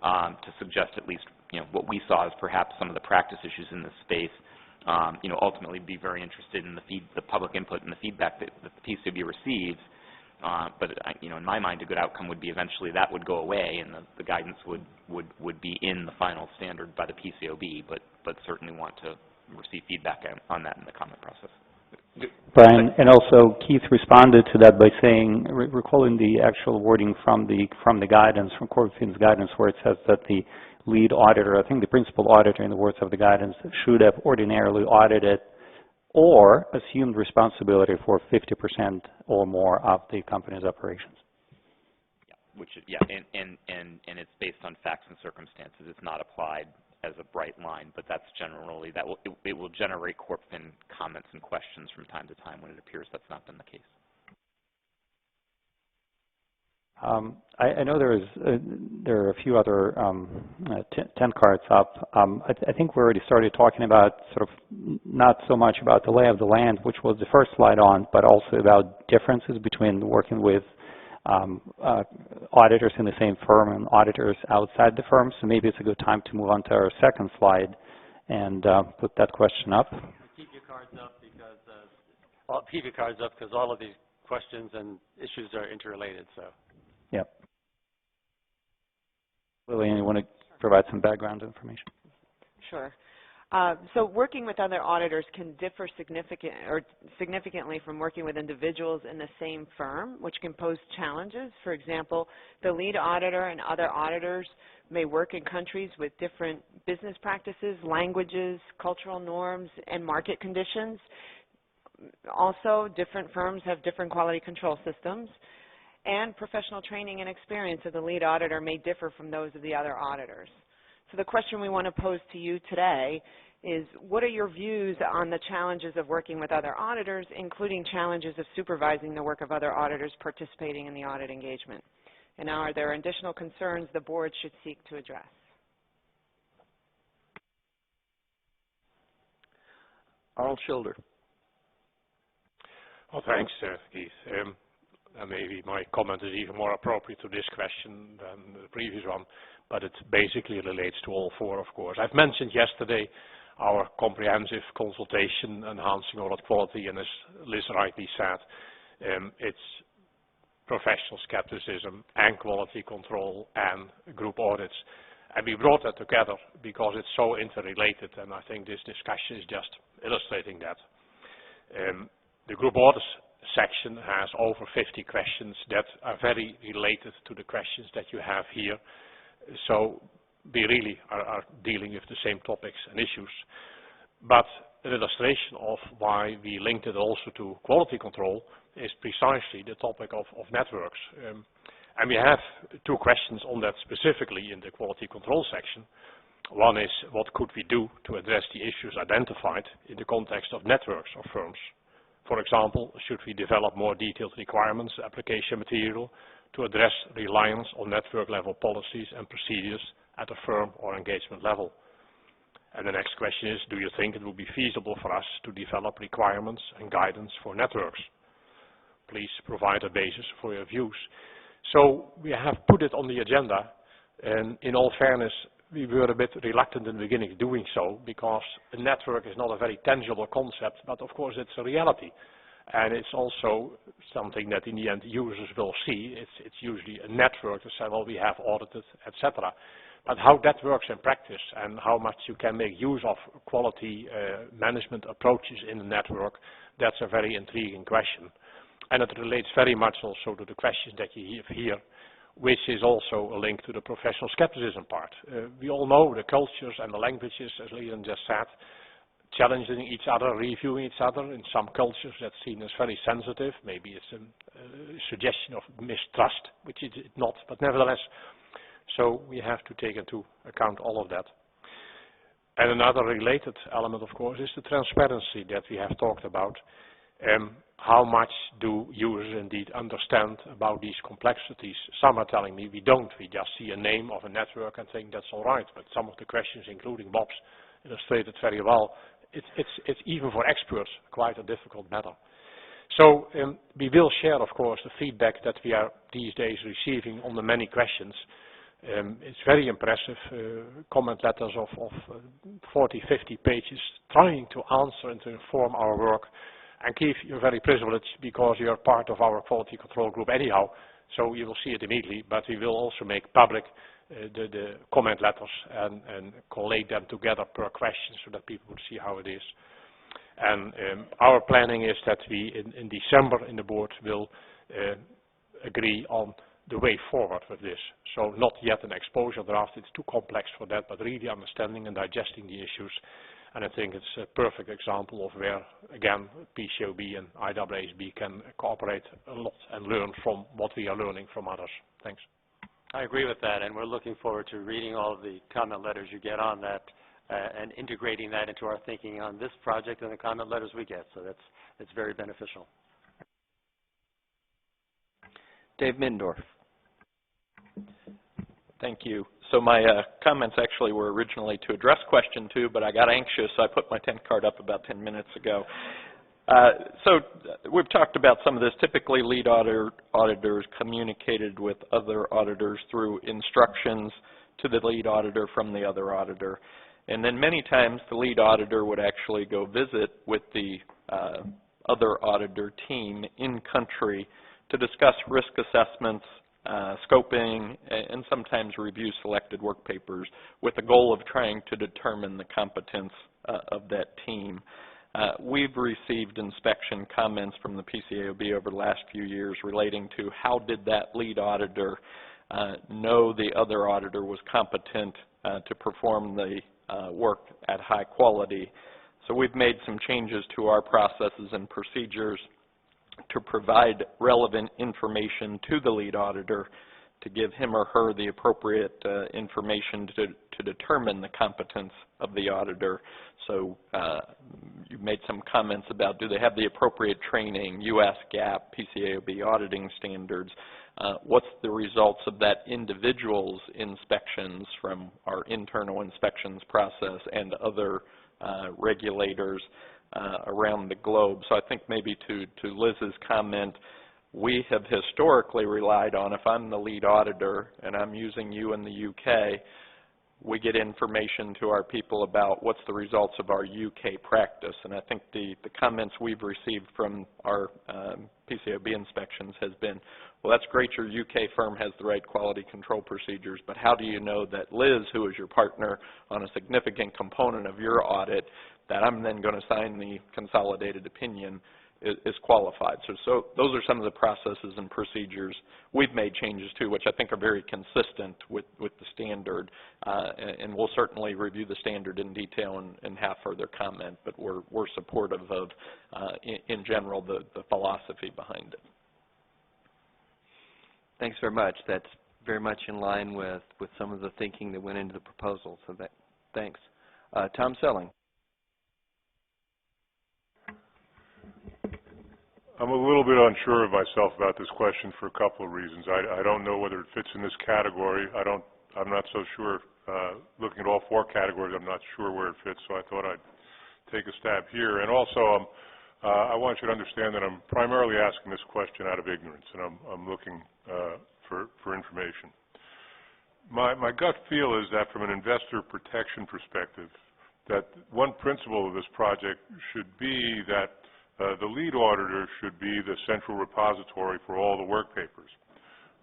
to suggest at least what we saw as perhaps some of the practice issues in this space. Ultimately be very interested in the public input and the feedback that the PCAOB receives. But in my mind, a good outcome would be eventually that would go away, and the guidance would be in the final standard by the PCAOB. But certainly want to receive feedback on that in the comment process. Brian, and also Keith responded to that by saying, recalling the actual wording from the guidance, from Corp Fin's guidance, where it says that the lead auditor, I think the principal auditor in the words of the guidance, should have ordinarily audited or assumed responsibility for 50% or more of the company's operations. which is, yeah, and it's based on facts and circumstances. It's not applied as a bright line, but that's generally, it will generate CorpFin comments and questions from time to time when it appears that's not been the case. I know there are a few other 10 cards up. I think we already started talking about sort of not so much about the lay of the land, which was the first slide on, but also about differences between working with auditors in the same firm and auditors outside the firm. So maybe it's a good time to move on to our second slide and put that question up. Keep your cards up because all of these questions and issues are interrelated. So. Yep. Lillian, you want to provide some background information? Sure. So working with other auditors can differ significantly from working with individuals in the same firm, which can pose challenges. For example, the lead auditor and other auditors may work in countries with different business practices, languages, cultural norms, and market conditions. Also, different firms have different quality control systems, and professional training and experience of the lead auditor may differ from those of the other auditors. So the question we want to pose to you today is, what are your views on the challenges of working with other auditors, including challenges of supervising the work of other auditors participating in the audit engagement? And are there additional concerns the board should seek to address? Arnold Schilder. Well, thanks, Keith. And maybe my comment is even more appropriate to this question than the previous one, but it basically relates to all four, of course. I've mentioned yesterday our comprehensive consultation enhancing audit quality, and as Liz rightly said, it's professional skepticism and quality control and group audits. And we brought that together because it's so interrelated, and I think this discussion is just illustrating that. The group audits section has over 50 questions that are very related to the questions that you have here. So we really are dealing with the same topics and issues. But an illustration of why we linked it also to quality control is precisely the topic of networks. And we have two questions on that specifically in the quality control section. One is, what could we do to address the issues identified in the context of networks of firms? For example, should we develop more detailed requirements, application material, to address reliance on network level policies and procedures at a firm or engagement level? And the next question is, do you think it would be feasible for us to develop requirements and guidance for networks? Please provide a basis for your views. So we have put it on the agenda, and in all fairness, we were a bit reluctant in the beginning doing so, because a network is not a very tangible concept, but of course it's a reality. And it's also something that in the end users will see. It's usually a network to say, well, we have audited, etc. But how that works in practice and how much you can make use of quality management approaches in the network, that's a very intriguing question. And it relates very much also to the questions that you have here, which is also a link to the professional skepticism part. We all know the cultures and the languages, as Leon just said, challenging each other, reviewing each other. In some cultures that's seen as very sensitive. Maybe it's a suggestion of mistrust, which it's not, but nevertheless. So we have to take into account all of that. And another related element, of course, is the transparency that we have talked about. How much do users indeed understand about these complexities? Some are telling me we don't. We just see a name of a network and think that's all right. But some of the questions, including Bob's, illustrated very well. It's even for experts quite a difficult matter. So we will share, of course, the feedback that we are these days receiving on the many questions. It's very impressive, comment letters of 40, 50 pages, trying to answer and to inform our work. And Keith, you're very privileged because you're part of our quality control group anyhow, so you will see it immediately, but we will also make public the comment letters and collate them together per question so that people would see how it is. And our planning is that we, in December in the board, will agree on the way forward with this. So not yet an exposure draft, it's too complex for that, but really understanding and digesting the issues. And I think it's a perfect example of where, again, PCAOB and IAASB can cooperate a lot and learn from what we are learning from others. Thanks. I agree with that, and we're looking forward to reading all of the comment letters you get on that and integrating that into our thinking on this project and the comment letters we get. So that's very beneficial. Dave Mindorf. Thank you. So my comments actually were originally to address question 2, but I got anxious, so I put my 10th card up about 10 minutes ago. So we've talked about some of this. Typically, lead auditors communicated with other auditors through instructions to the lead auditor from the other auditor. And then many times the lead auditor would actually go visit with the other auditor team in country to discuss risk assessments, scoping, and sometimes review selected work papers with the goal of trying to determine the competence of that team. We've received inspection comments from the PCAOB over the last few years relating to how did that lead auditor know the other auditor was competent to perform the work at high quality. So we've made some changes to our processes and procedures to provide relevant information to the lead auditor to give him or her the appropriate information to determine the competence of the auditor. So you made some comments about do they have the appropriate training, US GAAP, PCAOB auditing standards. What's the results of that individual's inspections from our internal inspections process and other regulators around the globe. So I think maybe to Liz's comment, we have historically relied on, if I'm the lead auditor and I'm using you in the UK, we get information to our people about what's the results of our UK practice. And I think the comments we've received from our PCAOB inspections has been, well, that's great your UK firm has the right quality control procedures, but how do you know that Liz, who is your partner on a significant component of your audit, that I'm then going to sign the consolidated opinion, is qualified. So those are some of the processes and procedures we've made changes to, which I think are very consistent with the standard, and we'll certainly review the standard in detail and have further comment, but we're supportive of, in general, the philosophy behind it. Thanks very much. That's very much in line with some of the thinking that went into the proposal, so thanks. Tom Selling. I'm a little bit unsure of myself about this question for a couple of reasons. I don't know whether it fits in this category. I'm not so sure. Looking at all 4 categories, I'm not sure where it fits, so I thought I'd take a stab here. And also, I want you to understand that I'm primarily asking this question out of ignorance, and I'm looking for information. My gut feel is that from an investor protection perspective, that one principle of this project should be that the lead auditor should be the central repository for all the work papers.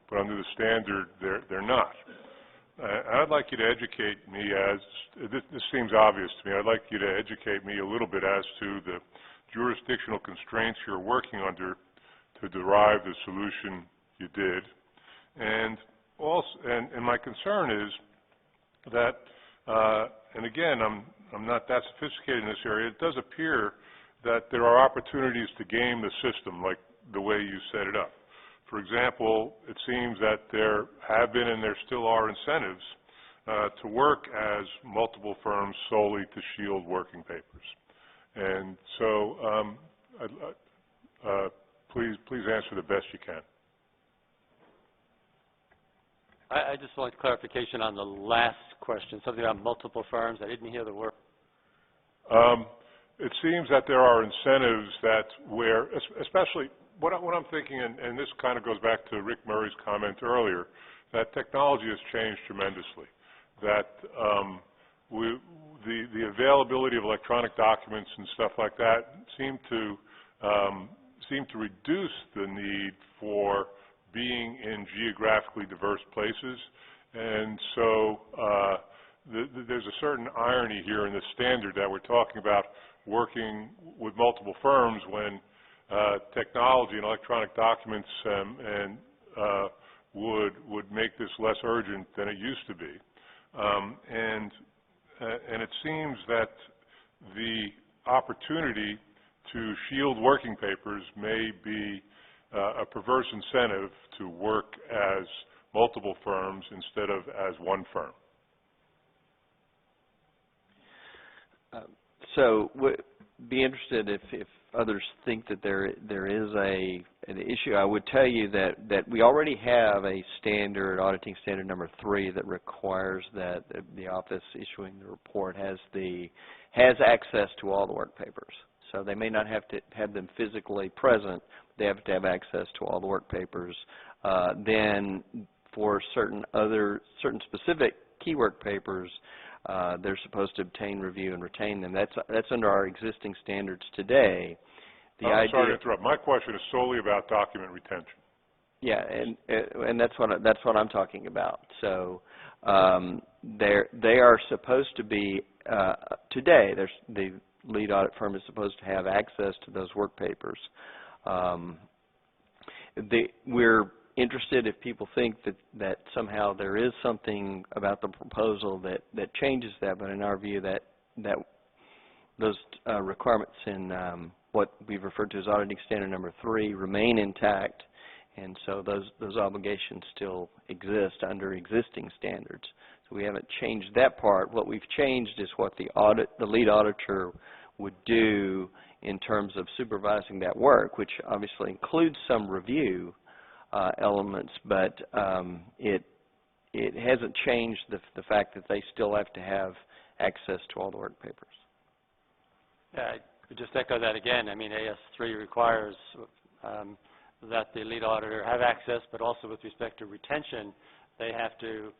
But under the standard, they're not. I'd like you to educate me this seems obvious to me, I'd like you to educate me a little bit as to the jurisdictional constraints you're working under to derive the solution you did. And my concern is that, and again, I'm not that sophisticated in this area, it does appear that there are opportunities to game the system like the way you set it up. For example, it seems that there have been and there still are incentives to work as multiple firms solely to shield working papers. And so please answer the best you can. I just want clarification on the last question, something about multiple firms. I didn't hear the word. It seems that there are incentives that where, especially what I'm thinking, and this kind of goes back to Rick Murray's comment earlier, that technology has changed tremendously. That the availability of electronic documents and stuff like that seem to reduce the need for being in geographically diverse places, and so there's a certain irony here in the standard that we're talking about working with multiple firms when technology and electronic documents would make this less urgent than it used to be. And it seems that the opportunity to shield working papers may be a perverse incentive to work as multiple firms instead of as one firm? So be interested if others think that there is an issue. I would tell you that we already have a standard, auditing standard number 3, that requires that the office issuing the report has access to all the work papers. So they may not have to have them physically present, but they have to have access to all the work papers. Then for certain specific key work papers, they're supposed to obtain, review, and retain them. That's under our existing standards today. I'm sorry to interrupt. My question is solely about document retention. Yeah, and that's what I'm talking about. So they are supposed to be today. The lead audit firm is supposed to have access to those work papers. We're interested if people think that somehow there is something about the proposal that changes that, but in our view that those requirements in what we've referred to as auditing standard number 3 remain intact, and so those obligations still exist under existing standards. So we haven't changed that part. What we've changed is what the lead auditor would do in terms of supervising that work, which obviously includes some review elements, but it hasn't changed the fact that they still have to have access to all the work papers. Yeah, I would just echo that again. I mean, AS3 requires that the lead auditor have access, but also with respect to retention, they have to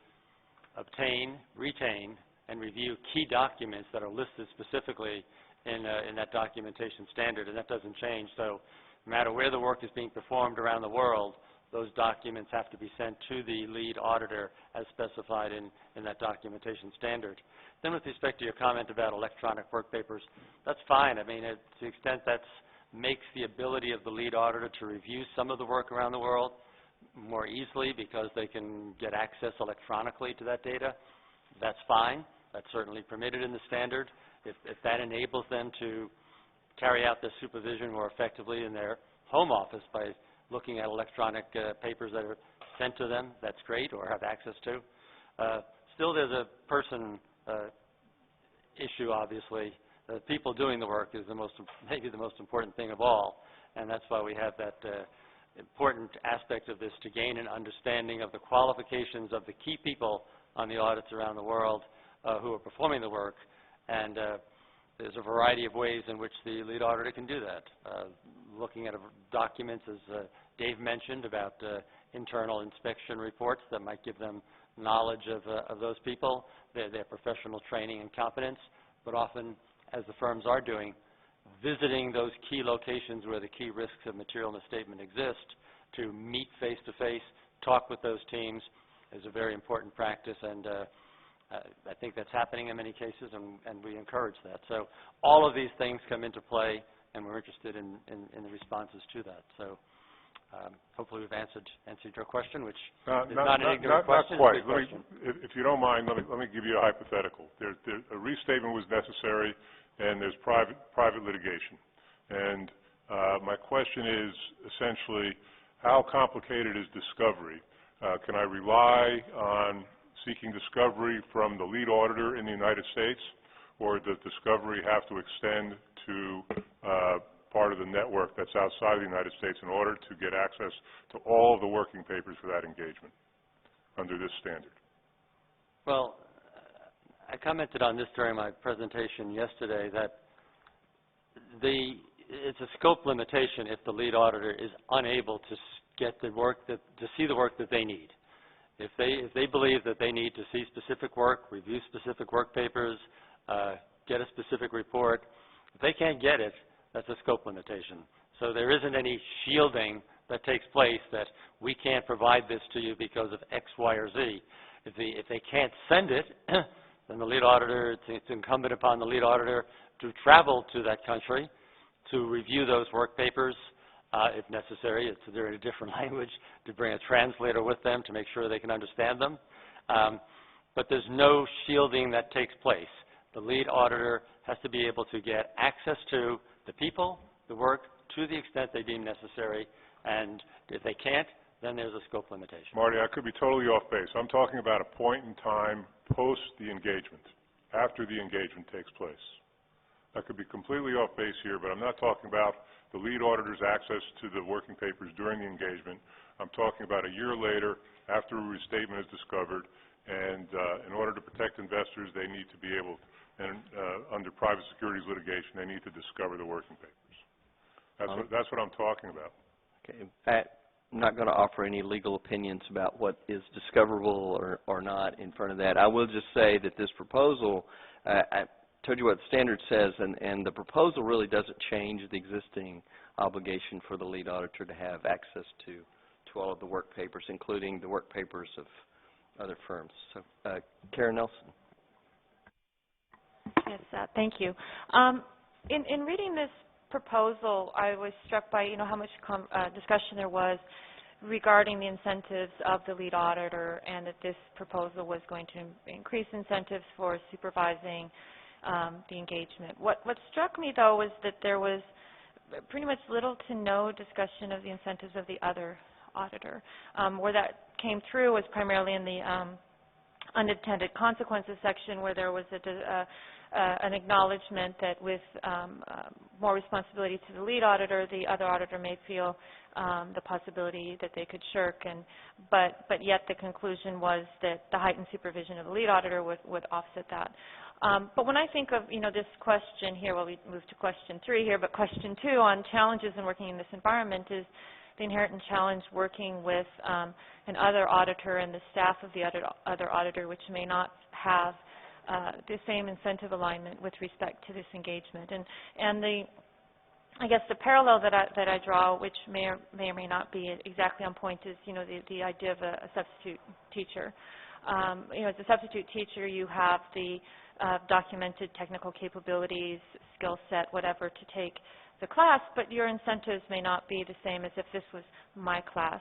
obtain, retain, and review key documents that are listed specifically in that documentation standard, and that doesn't change. So no matter where the work is being performed around the world, those documents have to be sent to the lead auditor as specified in that documentation standard. Then with respect to your comment about electronic work papers, that's fine. I mean, to the extent that makes the ability of the lead auditor to review some of the work around the world more easily because they can get access electronically to that data, that's fine. That's certainly permitted in the standard. If that enables them to carry out their supervision more effectively in their home office by looking at electronic papers that are sent to them, that's great, or have access to. Still, there's a person issue, obviously. The people doing the work is maybe the most important thing of all, and that's why we have that important aspect of this, to gain an understanding of the qualifications of the key people on the audits around the world who are performing the work, and there's a variety of ways in which the lead auditor can do that. Looking at documents, as Dave mentioned, about internal inspection reports that might give them knowledge of those people, their professional training and competence, but often, as the firms are doing, visiting those key locations where the key risks of material misstatement exist to meet face-to-face, talk with those teams is a very important practice, and I think that's happening in many cases, and we encourage that. So all of these things come into play, and we're interested in the responses to that. So hopefully we've answered your question, which is not an ignorant question. Not quite. If you don't mind, let me give you a hypothetical. A restatement was necessary, and there's private litigation. And my question is essentially, how complicated is discovery? Can I rely on seeking discovery from the lead auditor in the United States, or does discovery have to extend to part of the network that's outside of the United States in order to get access to all of the working papers for that engagement under this standard? Well, I commented on this during my presentation yesterday, that it's a scope limitation if the lead auditor is unable to get the work to see the work that they need. If they believe that they need to see specific work, review specific work papers, get a specific report, if they can't get it, that's a scope limitation. So there isn't any shielding that takes place that we can't provide this to you because of X, Y, or Z. If they can't send it, then the lead auditor, it's incumbent upon the lead auditor to travel to that country to review those work papers. If necessary, they're in a different language, to bring a translator with them to make sure they can understand them. But there's no shielding that takes place. The lead auditor has to be able to get access to the people, the work, to the extent they deem necessary, and if they can't, then there's a scope limitation. Marty, I could be totally off base. I'm talking about a point in time post the engagement, after the engagement takes place. I could be completely off base here, but I'm not talking about the lead auditor's access to the working papers during the engagement. I'm talking about a year later, after a restatement is discovered, and in order to protect investors, they need to be able, and under private securities litigation, they need to discover the working papers. That's what I'm talking about. Okay. I'm not going to offer any legal opinions about what is discoverable or not in front of that. I will just say that this proposal, I told you what the standard says, and the proposal really doesn't change the existing obligation for the lead auditor to have access to all of the work papers, including the work papers of other firms. So, Karen Nelson. Yes, thank you. In reading this proposal, I was struck by how much discussion there was regarding the incentives of the lead auditor, and that this proposal was going to increase incentives for supervising the engagement. What struck me, though, was that there was pretty much little to no discussion of the incentives of the other auditor. Where that came through was primarily in the unintended consequences section, where there was an acknowledgement that with more responsibility to the lead auditor, the other auditor may feel the possibility that they could shirk, but yet the conclusion was that the heightened supervision of the lead auditor would offset that. But when I think of this question here, well, we moved to question 3 here, but question 2 on challenges in working in this environment is the inherent challenge working with an other auditor and the staff of the other auditor, which may not have the same incentive alignment with respect to this engagement. And I guess the parallel that I draw, which may or may not be exactly on point, is the idea of a substitute teacher. As a substitute teacher, you have the documented technical capabilities, skill set, whatever, to take the class, but your incentives may not be the same as if this was my class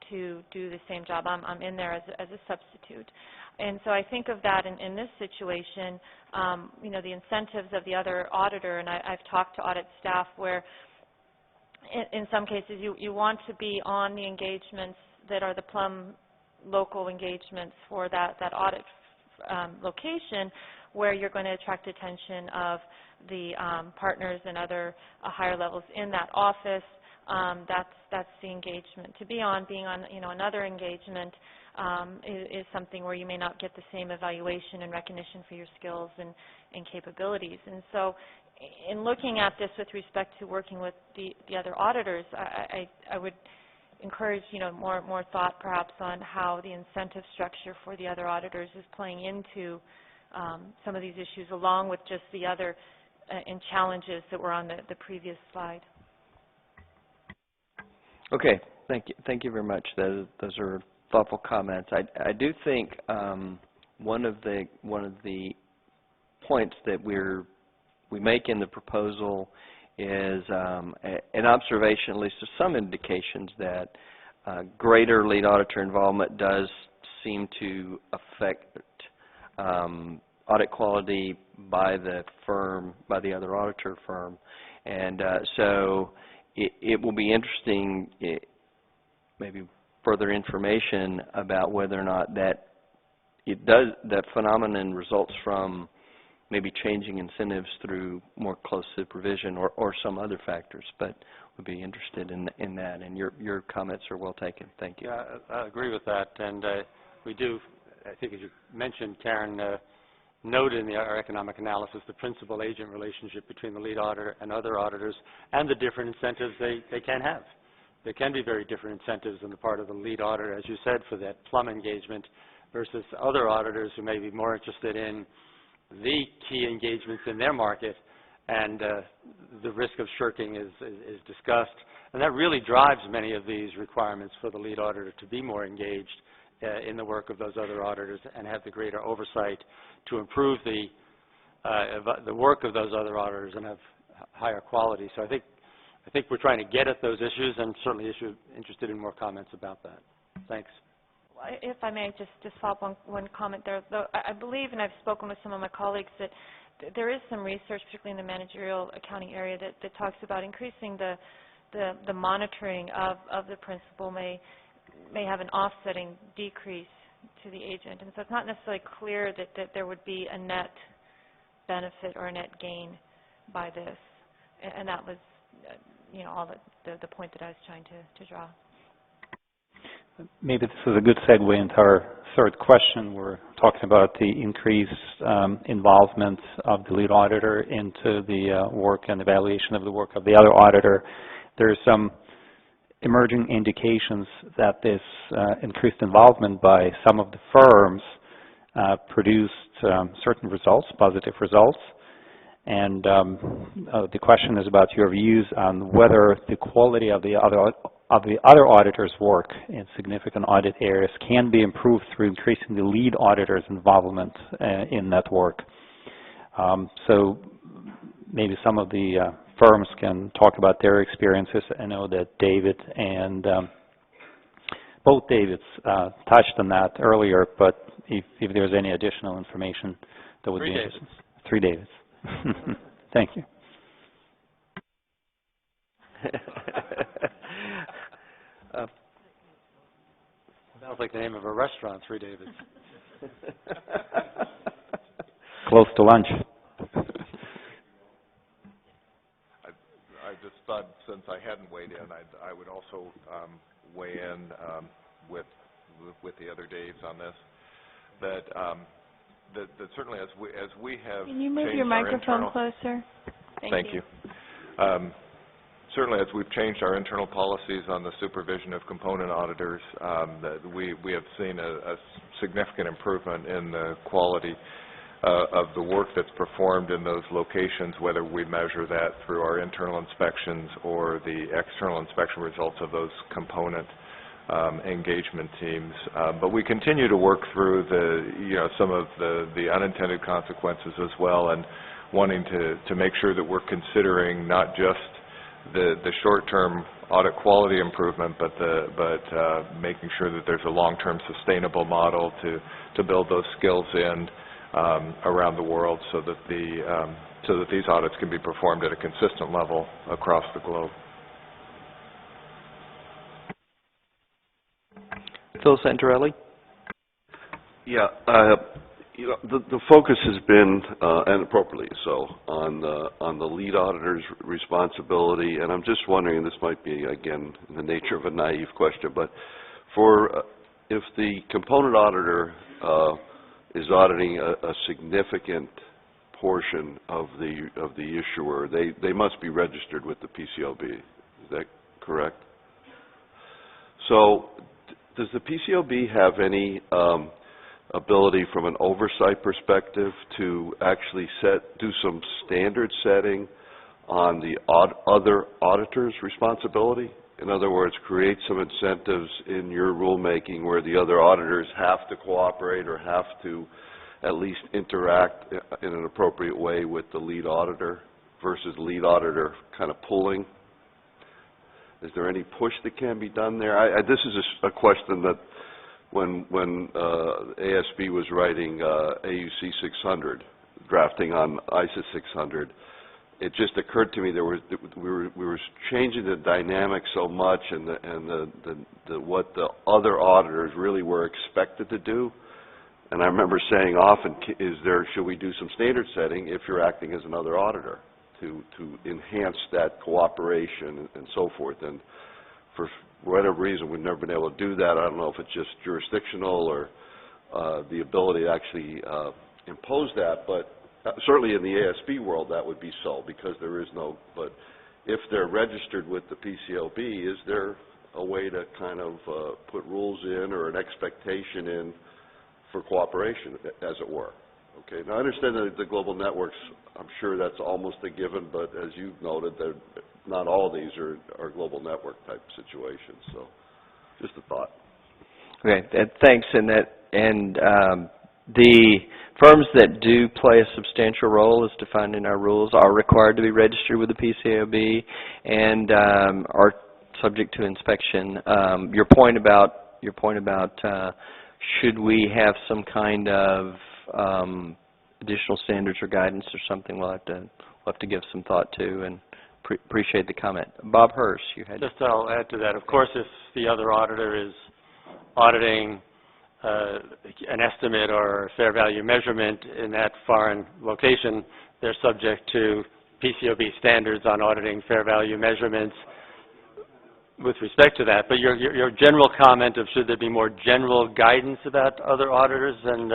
to do the same job. I'm in there as a substitute. And so I think of that in this situation, the incentives of the other auditor, and I've talked to audit staff where in some cases you want to be on the engagements that are the plum local engagements for that audit location, where you're going to attract attention of the partners and other higher levels in that office. That's the engagement to be on. Being on another engagement is something where you may not get the same evaluation and recognition for your skills and capabilities. And so in looking at this with respect to working with the other auditors, I would encourage more thought perhaps on how the incentive structure for the other auditors is playing into some of these issues, along with just the other challenges that were on the previous slide. Okay, thank you very much. Those are thoughtful comments. I do think one of the points that we make in the proposal is an observation, at least of some indications, that greater lead auditor involvement does seem to affect audit quality by the firm, by the other auditor firm. And so it will be interesting, maybe further information about whether or not that phenomenon results from maybe changing incentives through more close supervision or some other factors, but would be interested in that. And your comments are well taken. Thank you. Yeah, I agree with that. And we do, I think as you mentioned, Karen, note in our economic analysis the principal-agent relationship between the lead auditor and other auditors and the different incentives they can have. There can be very different incentives on the part of the lead auditor, as you said, for that plum engagement versus other auditors who may be more interested in the key engagements in their market, and the risk of shirking is discussed. And that really drives many of these requirements for the lead auditor to be more engaged in the work of those other auditors and have the greater oversight to improve the work of those other auditors and have higher quality. So I think we're trying to get at those issues, and certainly interested in more comments about that. Thanks. If I may just follow up on one comment there. Though I believe, and I've spoken with some of my colleagues, that there is some research, particularly in the managerial accounting area, that talks about increasing the monitoring of the principal may may have an offsetting decrease to the agent. And so it's not necessarily clear that there would be a net benefit or a net gain by this. And that was, all the point that I was trying to draw. Maybe this is a good segue into our third question. We're talking about the increased involvement of the lead auditor into the work and evaluation of the work of the other auditor. There's some emerging indications that this increased involvement by some of the firms produced certain results, positive results. And the question is about your views on whether the quality of the other auditors' work in significant audit areas can be improved through increasing the lead auditor's involvement in that work. So maybe some of the firms can talk about their experiences. I know that David and both Davids touched on that earlier, but if there's any additional information that would be interesting. Three Davids. Thank you. Sounds like the name of a restaurant, Three Davids. Close to lunch. I just thought, since I hadn't weighed in, I would also weigh in with the other Daves on this. That certainly, as we have, can you move your microphone closer? Thank you. Certainly, as we've changed our internal policies on the supervision of component auditors, that we have seen a significant improvement in the quality of the work that's performed in those locations, whether we measure that through our internal inspections or the external inspection results of those component engagement teams. But we continue to work through some of the unintended consequences as well, and wanting to make sure that we're considering not just the short-term audit quality improvement, but making sure that there's a long-term sustainable model to build those skills in around the world, so that these audits can be performed at a consistent level across the globe. Phil Santorelli. Yeah, the focus has been, and appropriately so, on the lead auditor's responsibility, and I'm just wondering, and this might be, again, in the nature of a naive question, but if the component auditor is auditing a significant portion of the issuer, they must be registered with the PCAOB. Is that correct? So, does the PCAOB have any ability from an oversight perspective to actually do some standard setting on the other auditor's responsibility? In other words, create some incentives in your rulemaking where the other auditors have to cooperate or have to at least interact in an appropriate way with the lead auditor versus lead auditor kind of pulling? Is there any push that can be done there? This is a question that when ASB was writing AUC 600, drafting on ISA 600, it just occurred to me we were changing the dynamic so much, and what the other auditors really were expected to do. And I remember saying often, should we do some standard setting if you're acting as another auditor to enhance that cooperation and so forth? And for whatever reason, we've never been able to do that. I don't know if it's just jurisdictional or the ability to actually impose that, but certainly in the ASB world that would be so, because there is no, but if they're registered with the PCAOB, is there a way to kind of put rules in or an expectation in for cooperation, as it were? Okay, now I understand that the global networks, I'm sure that's almost a given, but as you've noted, not all of these are global network type situations, so just a thought. Okay, thanks. And the firms that do play a substantial role, as defined in our rules, are required to be registered with the PCAOB and are subject to inspection. Your point about should we have some kind of additional standards or guidance or something, we'll have to give some thought to, and appreciate the comment. Bob Hirsch, you had... Just I'll add to that. Of course, if the other auditor is auditing an estimate or fair value measurement in that foreign location, they're subject to PCAOB standards on auditing fair value measurements with respect to that. But your general comment of should there be more general guidance about other auditors and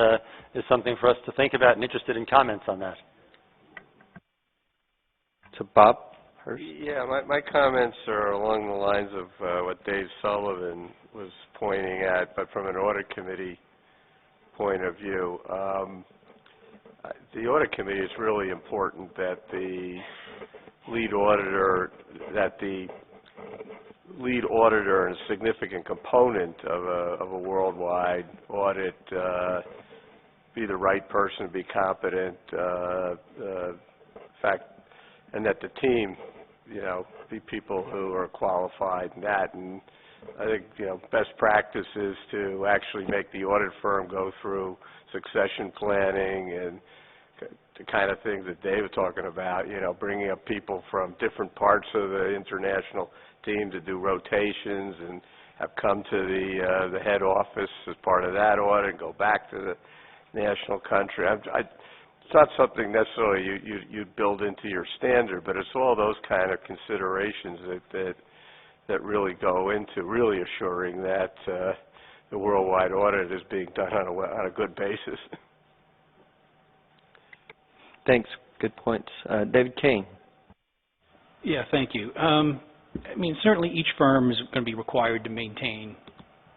is something for us to think about, and interested in comments on that. So Bob? Yeah, my comments are along the lines of what Dave Sullivan was pointing at, but from an audit committee point of view. The audit committee is really important that the lead auditor, and a significant component of a worldwide audit be the right person, be competent, in fact, and that the team, be people who are qualified in that. And I think, best practice is to actually make the audit firm go through succession planning and the kind of things that Dave was talking about, bringing up people from different parts of the international team to do rotations and have come to the head office as part of that audit and go back to the national country. It's not something necessarily you'd build into your standard, but it's all those kind of considerations that really go into really assuring that the worldwide audit is being done on a good basis. Thanks. Good points. David Kane. Yeah, thank you. Certainly each firm is going to be required to maintain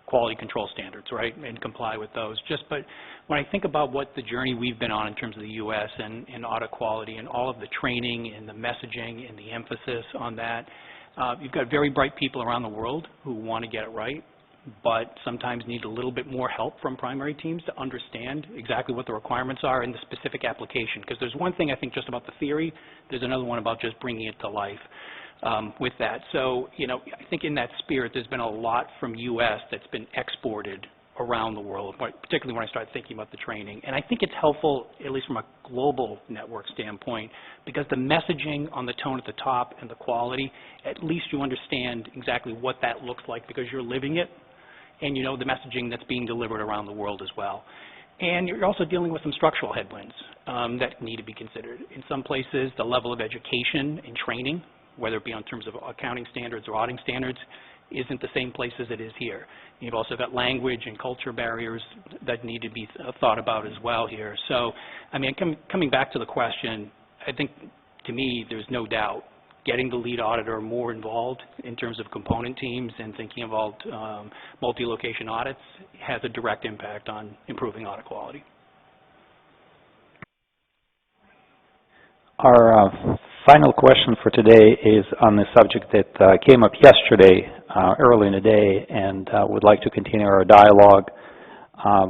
quality control standards, right, and comply with those. But when I think about what the journey we've been on in terms of the U.S. and audit quality and all of the training and the messaging and the emphasis on that, you've got very bright people around the world who want to get it right, but sometimes need a little bit more help from primary teams to understand exactly what the requirements are in the specific application. Because there's one thing I think just about the theory, there's another one about just bringing it to life with that. So, I think in that spirit, there's been a lot from U.S. that's been exported around the world, particularly when I start thinking about the training. And I think it's helpful, at least from a global network standpoint, because the messaging on the tone at the top and the quality, at least you understand exactly what that looks like because you're living it, and you know the messaging that's being delivered around the world as well. And you're also dealing with some structural headwinds that need to be considered. In some places, the level of education and training, whether it be in terms of accounting standards or auditing standards, isn't the same place as it is here. You've also got language and culture barriers that need to be thought about as well here. So, coming back to the question, I think, to me, there's no doubt getting the lead auditor more involved in terms of component teams and thinking about multi-location audits has a direct impact on improving audit quality. Our final question for today is on the subject that came up yesterday, early in the day, and would like to continue our dialogue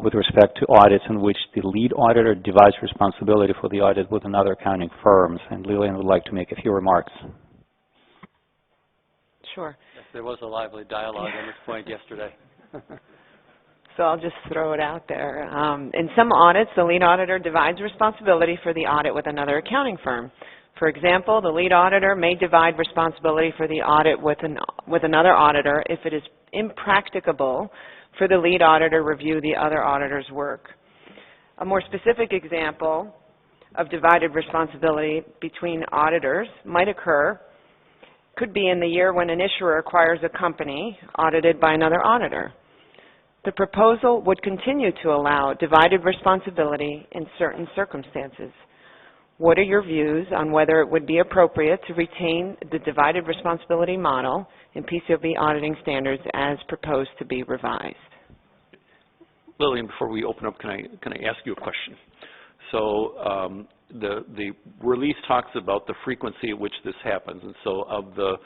with respect to audits in which the lead auditor divides responsibility for the audit with another accounting firms. And Lillian would like to make a few remarks. Sure. Yes, there was a lively dialogue on this point yesterday. So I'll just throw it out there. In some audits, the lead auditor divides responsibility for the audit with another accounting firm. For example, the lead auditor may divide responsibility for the audit with another auditor if it is impracticable for the lead auditor to review the other auditor's work. A more specific example of divided responsibility between auditors could be in the year when an issuer acquires a company audited by another auditor. The proposal would continue to allow divided responsibility in certain circumstances. What are your views on whether it would be appropriate to retain the divided responsibility model in PCAOB auditing standards as proposed to be revised? Lillian, before we open up, can I ask you a question? So the release talks about the frequency at which this happens, and so of the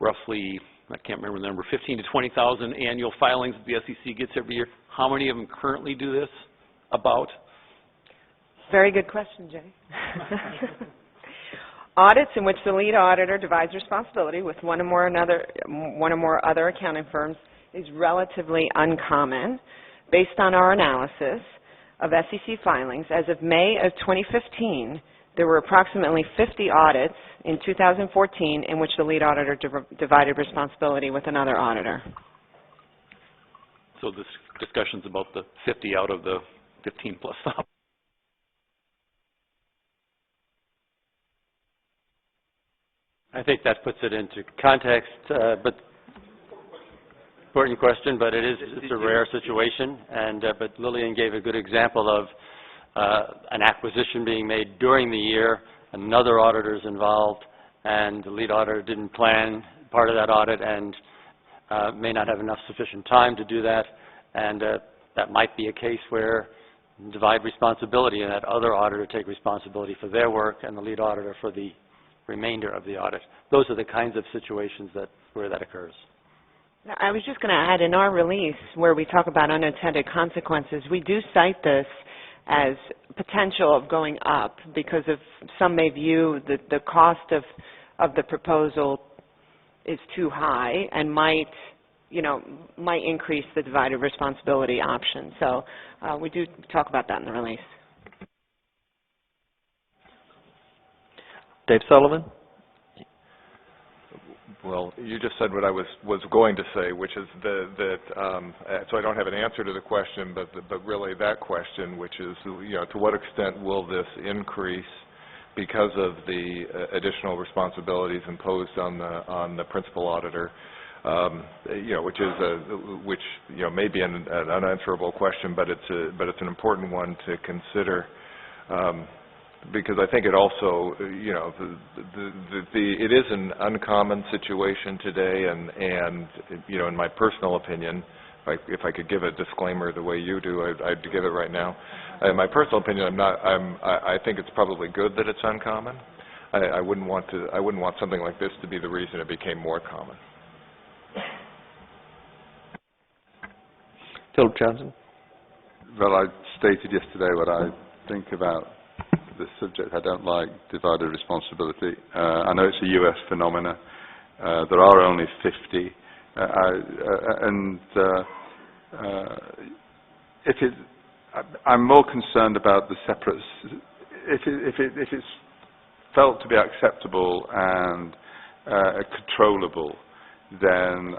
roughly, I can't remember the number, 15 to 20,000 annual filings that the SEC gets every year, how many of them currently do this? About? Very good question, Jay. Audits in which the lead auditor divides responsibility with one or more other accounting firms is relatively uncommon. Based on our analysis of SEC filings, as of May of 2015, there were approximately 50 audits in 2014 in which the lead auditor divided responsibility with another auditor. So this discussions about the 50 out of the 15 plus thousand. I think that puts it into context, but important question, but it's a rare situation. And but Lillian gave a good example of an acquisition being made during the year, another auditor is involved, and the lead auditor didn't plan part of that audit and may not have enough sufficient time to do that, and that might be a case where divide responsibility and that other auditor take responsibility for their work and the lead auditor for the remainder of the audit. Those are the kinds of situations where that occurs. Now, I was just going to add, in our release where we talk about unintended consequences, we do cite this as potential of going up because of some may view the cost of the proposal is too high and might increase the divided responsibility option. So we do talk about that in the release. Dave Sullivan? Well, you just said what I was going to say, which is so I don't have an answer to the question, but really that question, which is, to what extent will this increase because of the additional responsibilities imposed on the principal auditor, which may be an unanswerable question, but it's an important one to consider. Because I think it also, it is an uncommon situation today, and in my personal opinion, if I could give a disclaimer the way you do, I'd give it right now. In my personal opinion, I think it's probably good that it's uncommon. I wouldn't want something like this to be the reason it became more common. Philip Johnson. Well, I stated yesterday what I think about this subject. I don't like divided responsibility. I know it's a U.S. phenomena. There are only 50, I'm more concerned about the separate. If it's felt to be acceptable and controllable, then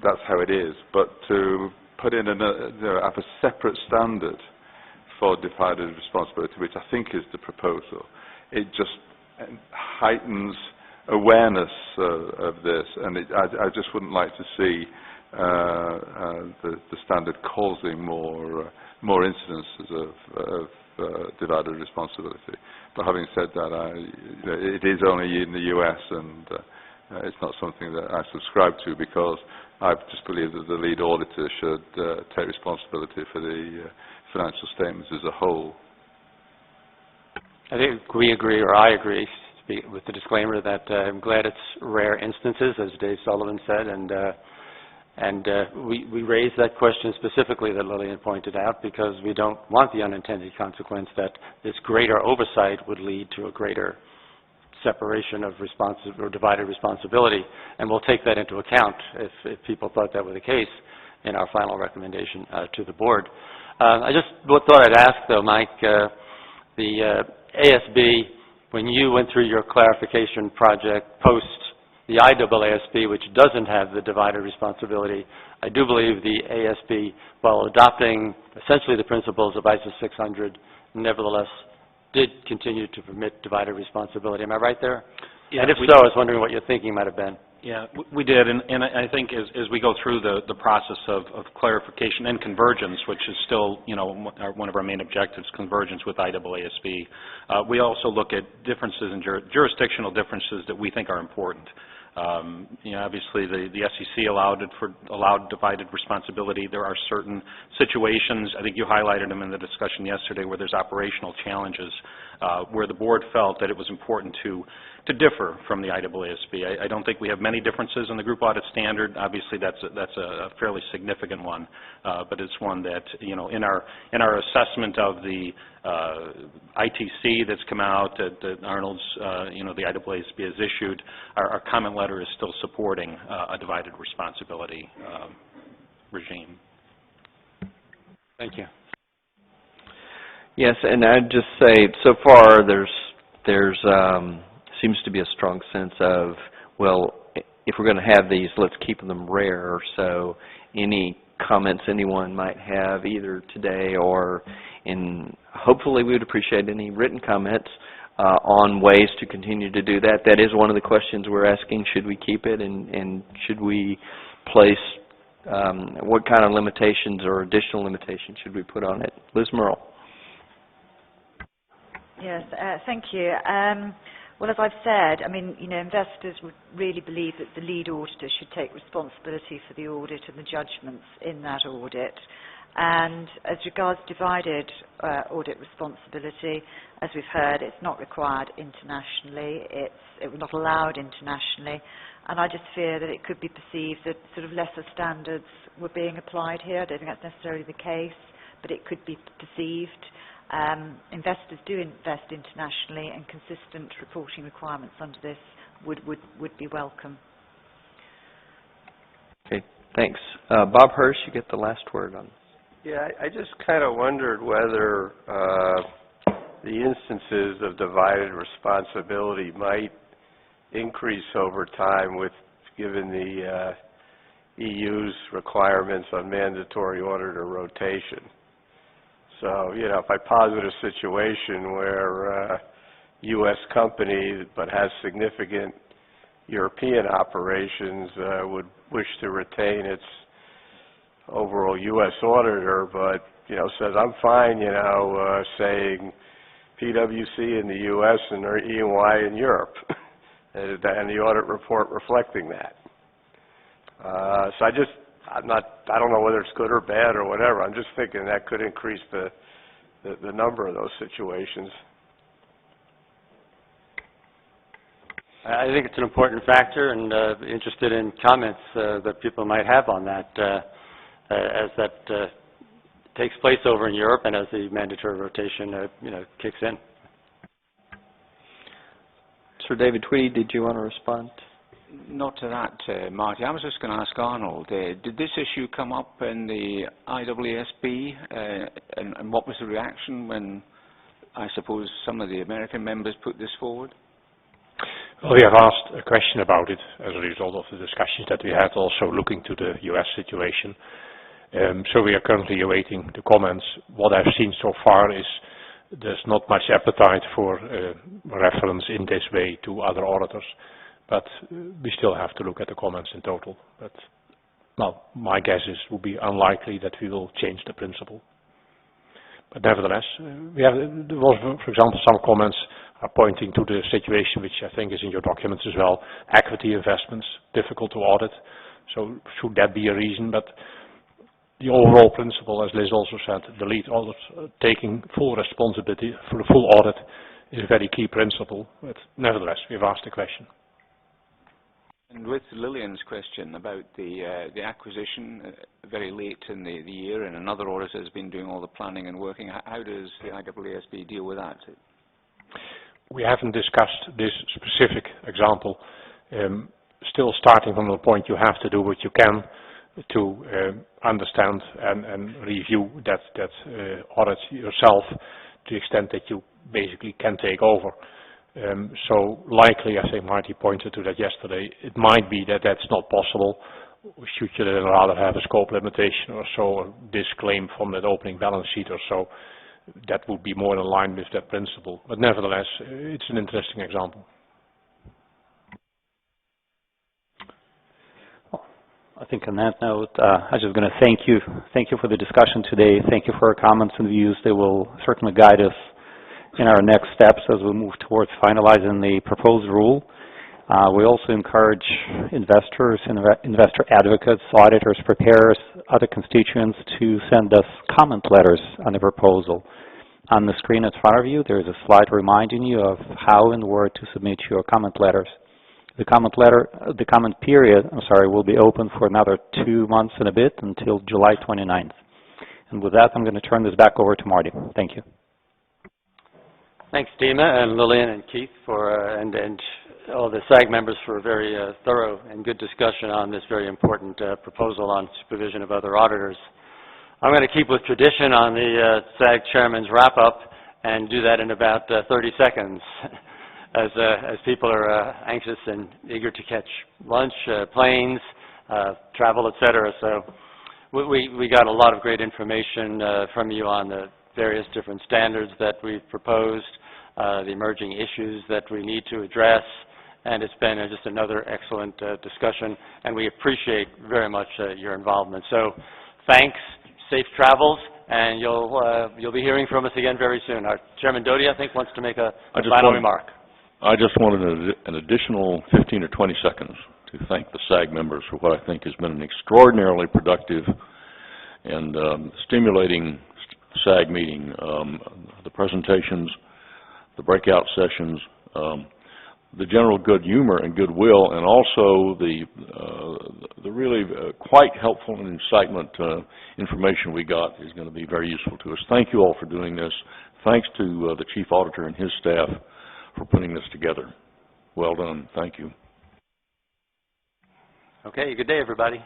that's how it is. But to put in have a separate standard for divided responsibility, which I think is the proposal, it just heightens awareness of this, and I just wouldn't like to see the standard causing more incidences of divided responsibility. But having said that, it is only in the U.S. and it's not something that I subscribe to, because I just believe that the lead auditor should take responsibility for the financial statements as a whole. I think we agree, or I agree, with the disclaimer that I'm glad it's rare instances, as Dave Sullivan said, and we raised that question specifically that Lillian pointed out because we don't want the unintended consequence that this greater oversight would lead to a greater separation of divided responsibility, and we'll take that into account if people thought that were the case in our final recommendation to the board. I just thought I'd ask, though, Mike, the ASB, when you went through your clarification project post the IAASB, which doesn't have the divided responsibility, I do believe the ASB, while adopting essentially the principles of ISO 600, nevertheless did continue to permit divided responsibility. Am I right there? Yeah, and if so, I was wondering what your thinking might have been. Yeah, we did, and I think as we go through the process of clarification and convergence, which is still, one of our main objectives, convergence with IAASB, we also look at differences in jurisdictional differences that we think are important. Obviously, the SEC allowed divided responsibility. There are certain situations, I think you highlighted them in the discussion yesterday, where there's operational challenges, where the board felt that it was important to differ from the IAASB. I don't think we have many differences in the group audit standard. Obviously, that's a fairly significant one, but it's one that, in our assessment of the ITC that's come out, that Arnold's, the IAASB has issued, our comment letter is still supporting a divided responsibility regime. Thank you. Yes, and I'd just say, so far there's seems to be a strong sense of, well, if we're going to have these, let's keep them rare. So any comments anyone might have either today or hopefully we would appreciate any written comments on ways to continue to do that. That is one of the questions we're asking. Should we keep it and should we place, what kind of limitations or additional limitations should we put on it? Liz Merle. Yes, thank you. Well, as I've said, I mean, investors would really believe that the lead auditor should take responsibility for the audit and the judgments in that audit. And as regards divided audit responsibility, as we've heard, it's not required internationally. It was not allowed internationally. And I just fear that it could be perceived that sort of lesser standards were being applied here. I don't think that's necessarily the case, but it could be perceived. Investors do invest internationally, and consistent reporting requirements under this would be welcome. Okay, thanks. Bob Hirsch, you get the last word on this. Yeah, I just kind of wondered whether the instances of divided responsibility might increase over time given the EU's requirements on mandatory auditor rotation. So, if I posit a situation where a U.S. company but has significant European operations would wish to retain its overall U.S. auditor, but, says, I'm fine, saying PwC in the U.S. and EY in Europe, and the audit report reflecting that. So I don't know whether it's good or bad or whatever. I'm just thinking that could increase the number of those situations. I think it's an important factor, and interested in comments that people might have on that as that takes place over in Europe and as the mandatory rotation kicks in. Sir David Tweedy, did you want to respond? Not to that, Marty. I was just going to ask Arnold, did this issue come up in the IAASB, and what was the reaction when, I suppose, some of the American members put this forward? Well, we have asked a question about it as a result of the discussions that we had, also looking to the U.S. situation. So we are currently awaiting the comments. What I've seen so far is there's not much appetite for reference in this way to other auditors. But we still have to look at the comments in total. But, well, my guess is it will be unlikely that we will change the principle. But nevertheless, there was, for example, some comments are pointing to the situation, which I think is in your documents as well, equity investments, difficult to audit. So should that be a reason? But the overall principle, as Liz also said, the lead auditor taking full responsibility for the full audit is a very key principle. But nevertheless, we've asked the question. And with Lillian's question about the acquisition very late in the year, and another auditor has been doing all the planning and working, how does the IAASB deal with that? We haven't discussed this specific example. Still starting from the point you have to do what you can to understand and review that audit yourself to the extent that you basically can take over. So likely, I think Marty pointed to that yesterday, it might be that that's not possible. Should you then rather have a scope limitation or so, or disclaim from that opening balance sheet or so, that would be more in line with that principle. But nevertheless, it's an interesting example. I think on that note, I was just going to thank you for the discussion today. Thank you for your comments and views. They will certainly guide us in our next steps as we move towards finalizing the proposed rule. We also encourage investors, investor advocates, auditors, preparers, other constituents to send us comment letters on the proposal. On the screen in front of you, there is a slide reminding you of how and where to submit your comment letters. The comment period, will be open for another 2 months and a bit until July 29th. And with that, I'm going to turn this back over to Marty. Thank you. Thanks, Dima and Lillian and Keith and all the SAG members for a very thorough and good discussion on this very important proposal on supervision of other auditors. I'm going to keep with tradition on the SAG chairman's wrap-up and do that in about 30 seconds as people are anxious and eager to catch lunch, planes, travel, etc. So we got a lot of great information from you on the various different standards that we've proposed, the emerging issues that we need to address, and it's been just another excellent discussion, and we appreciate very much your involvement. So thanks, safe travels, and you'll be hearing from us again very soon. Our Chairman Doty, I think, wants to make a final remark. I just wanted an additional 15 or 20 seconds to thank the SAG members for what I think has been an extraordinarily productive and stimulating SAG meeting. The presentations, the breakout sessions, the general good humor and goodwill, and also the really quite helpful and incitement information we got is going to be very useful to us. Thank you all for doing this. Thanks to the Chief Auditor and his staff for putting this together. Well done. Thank you. Okay, good day, everybody.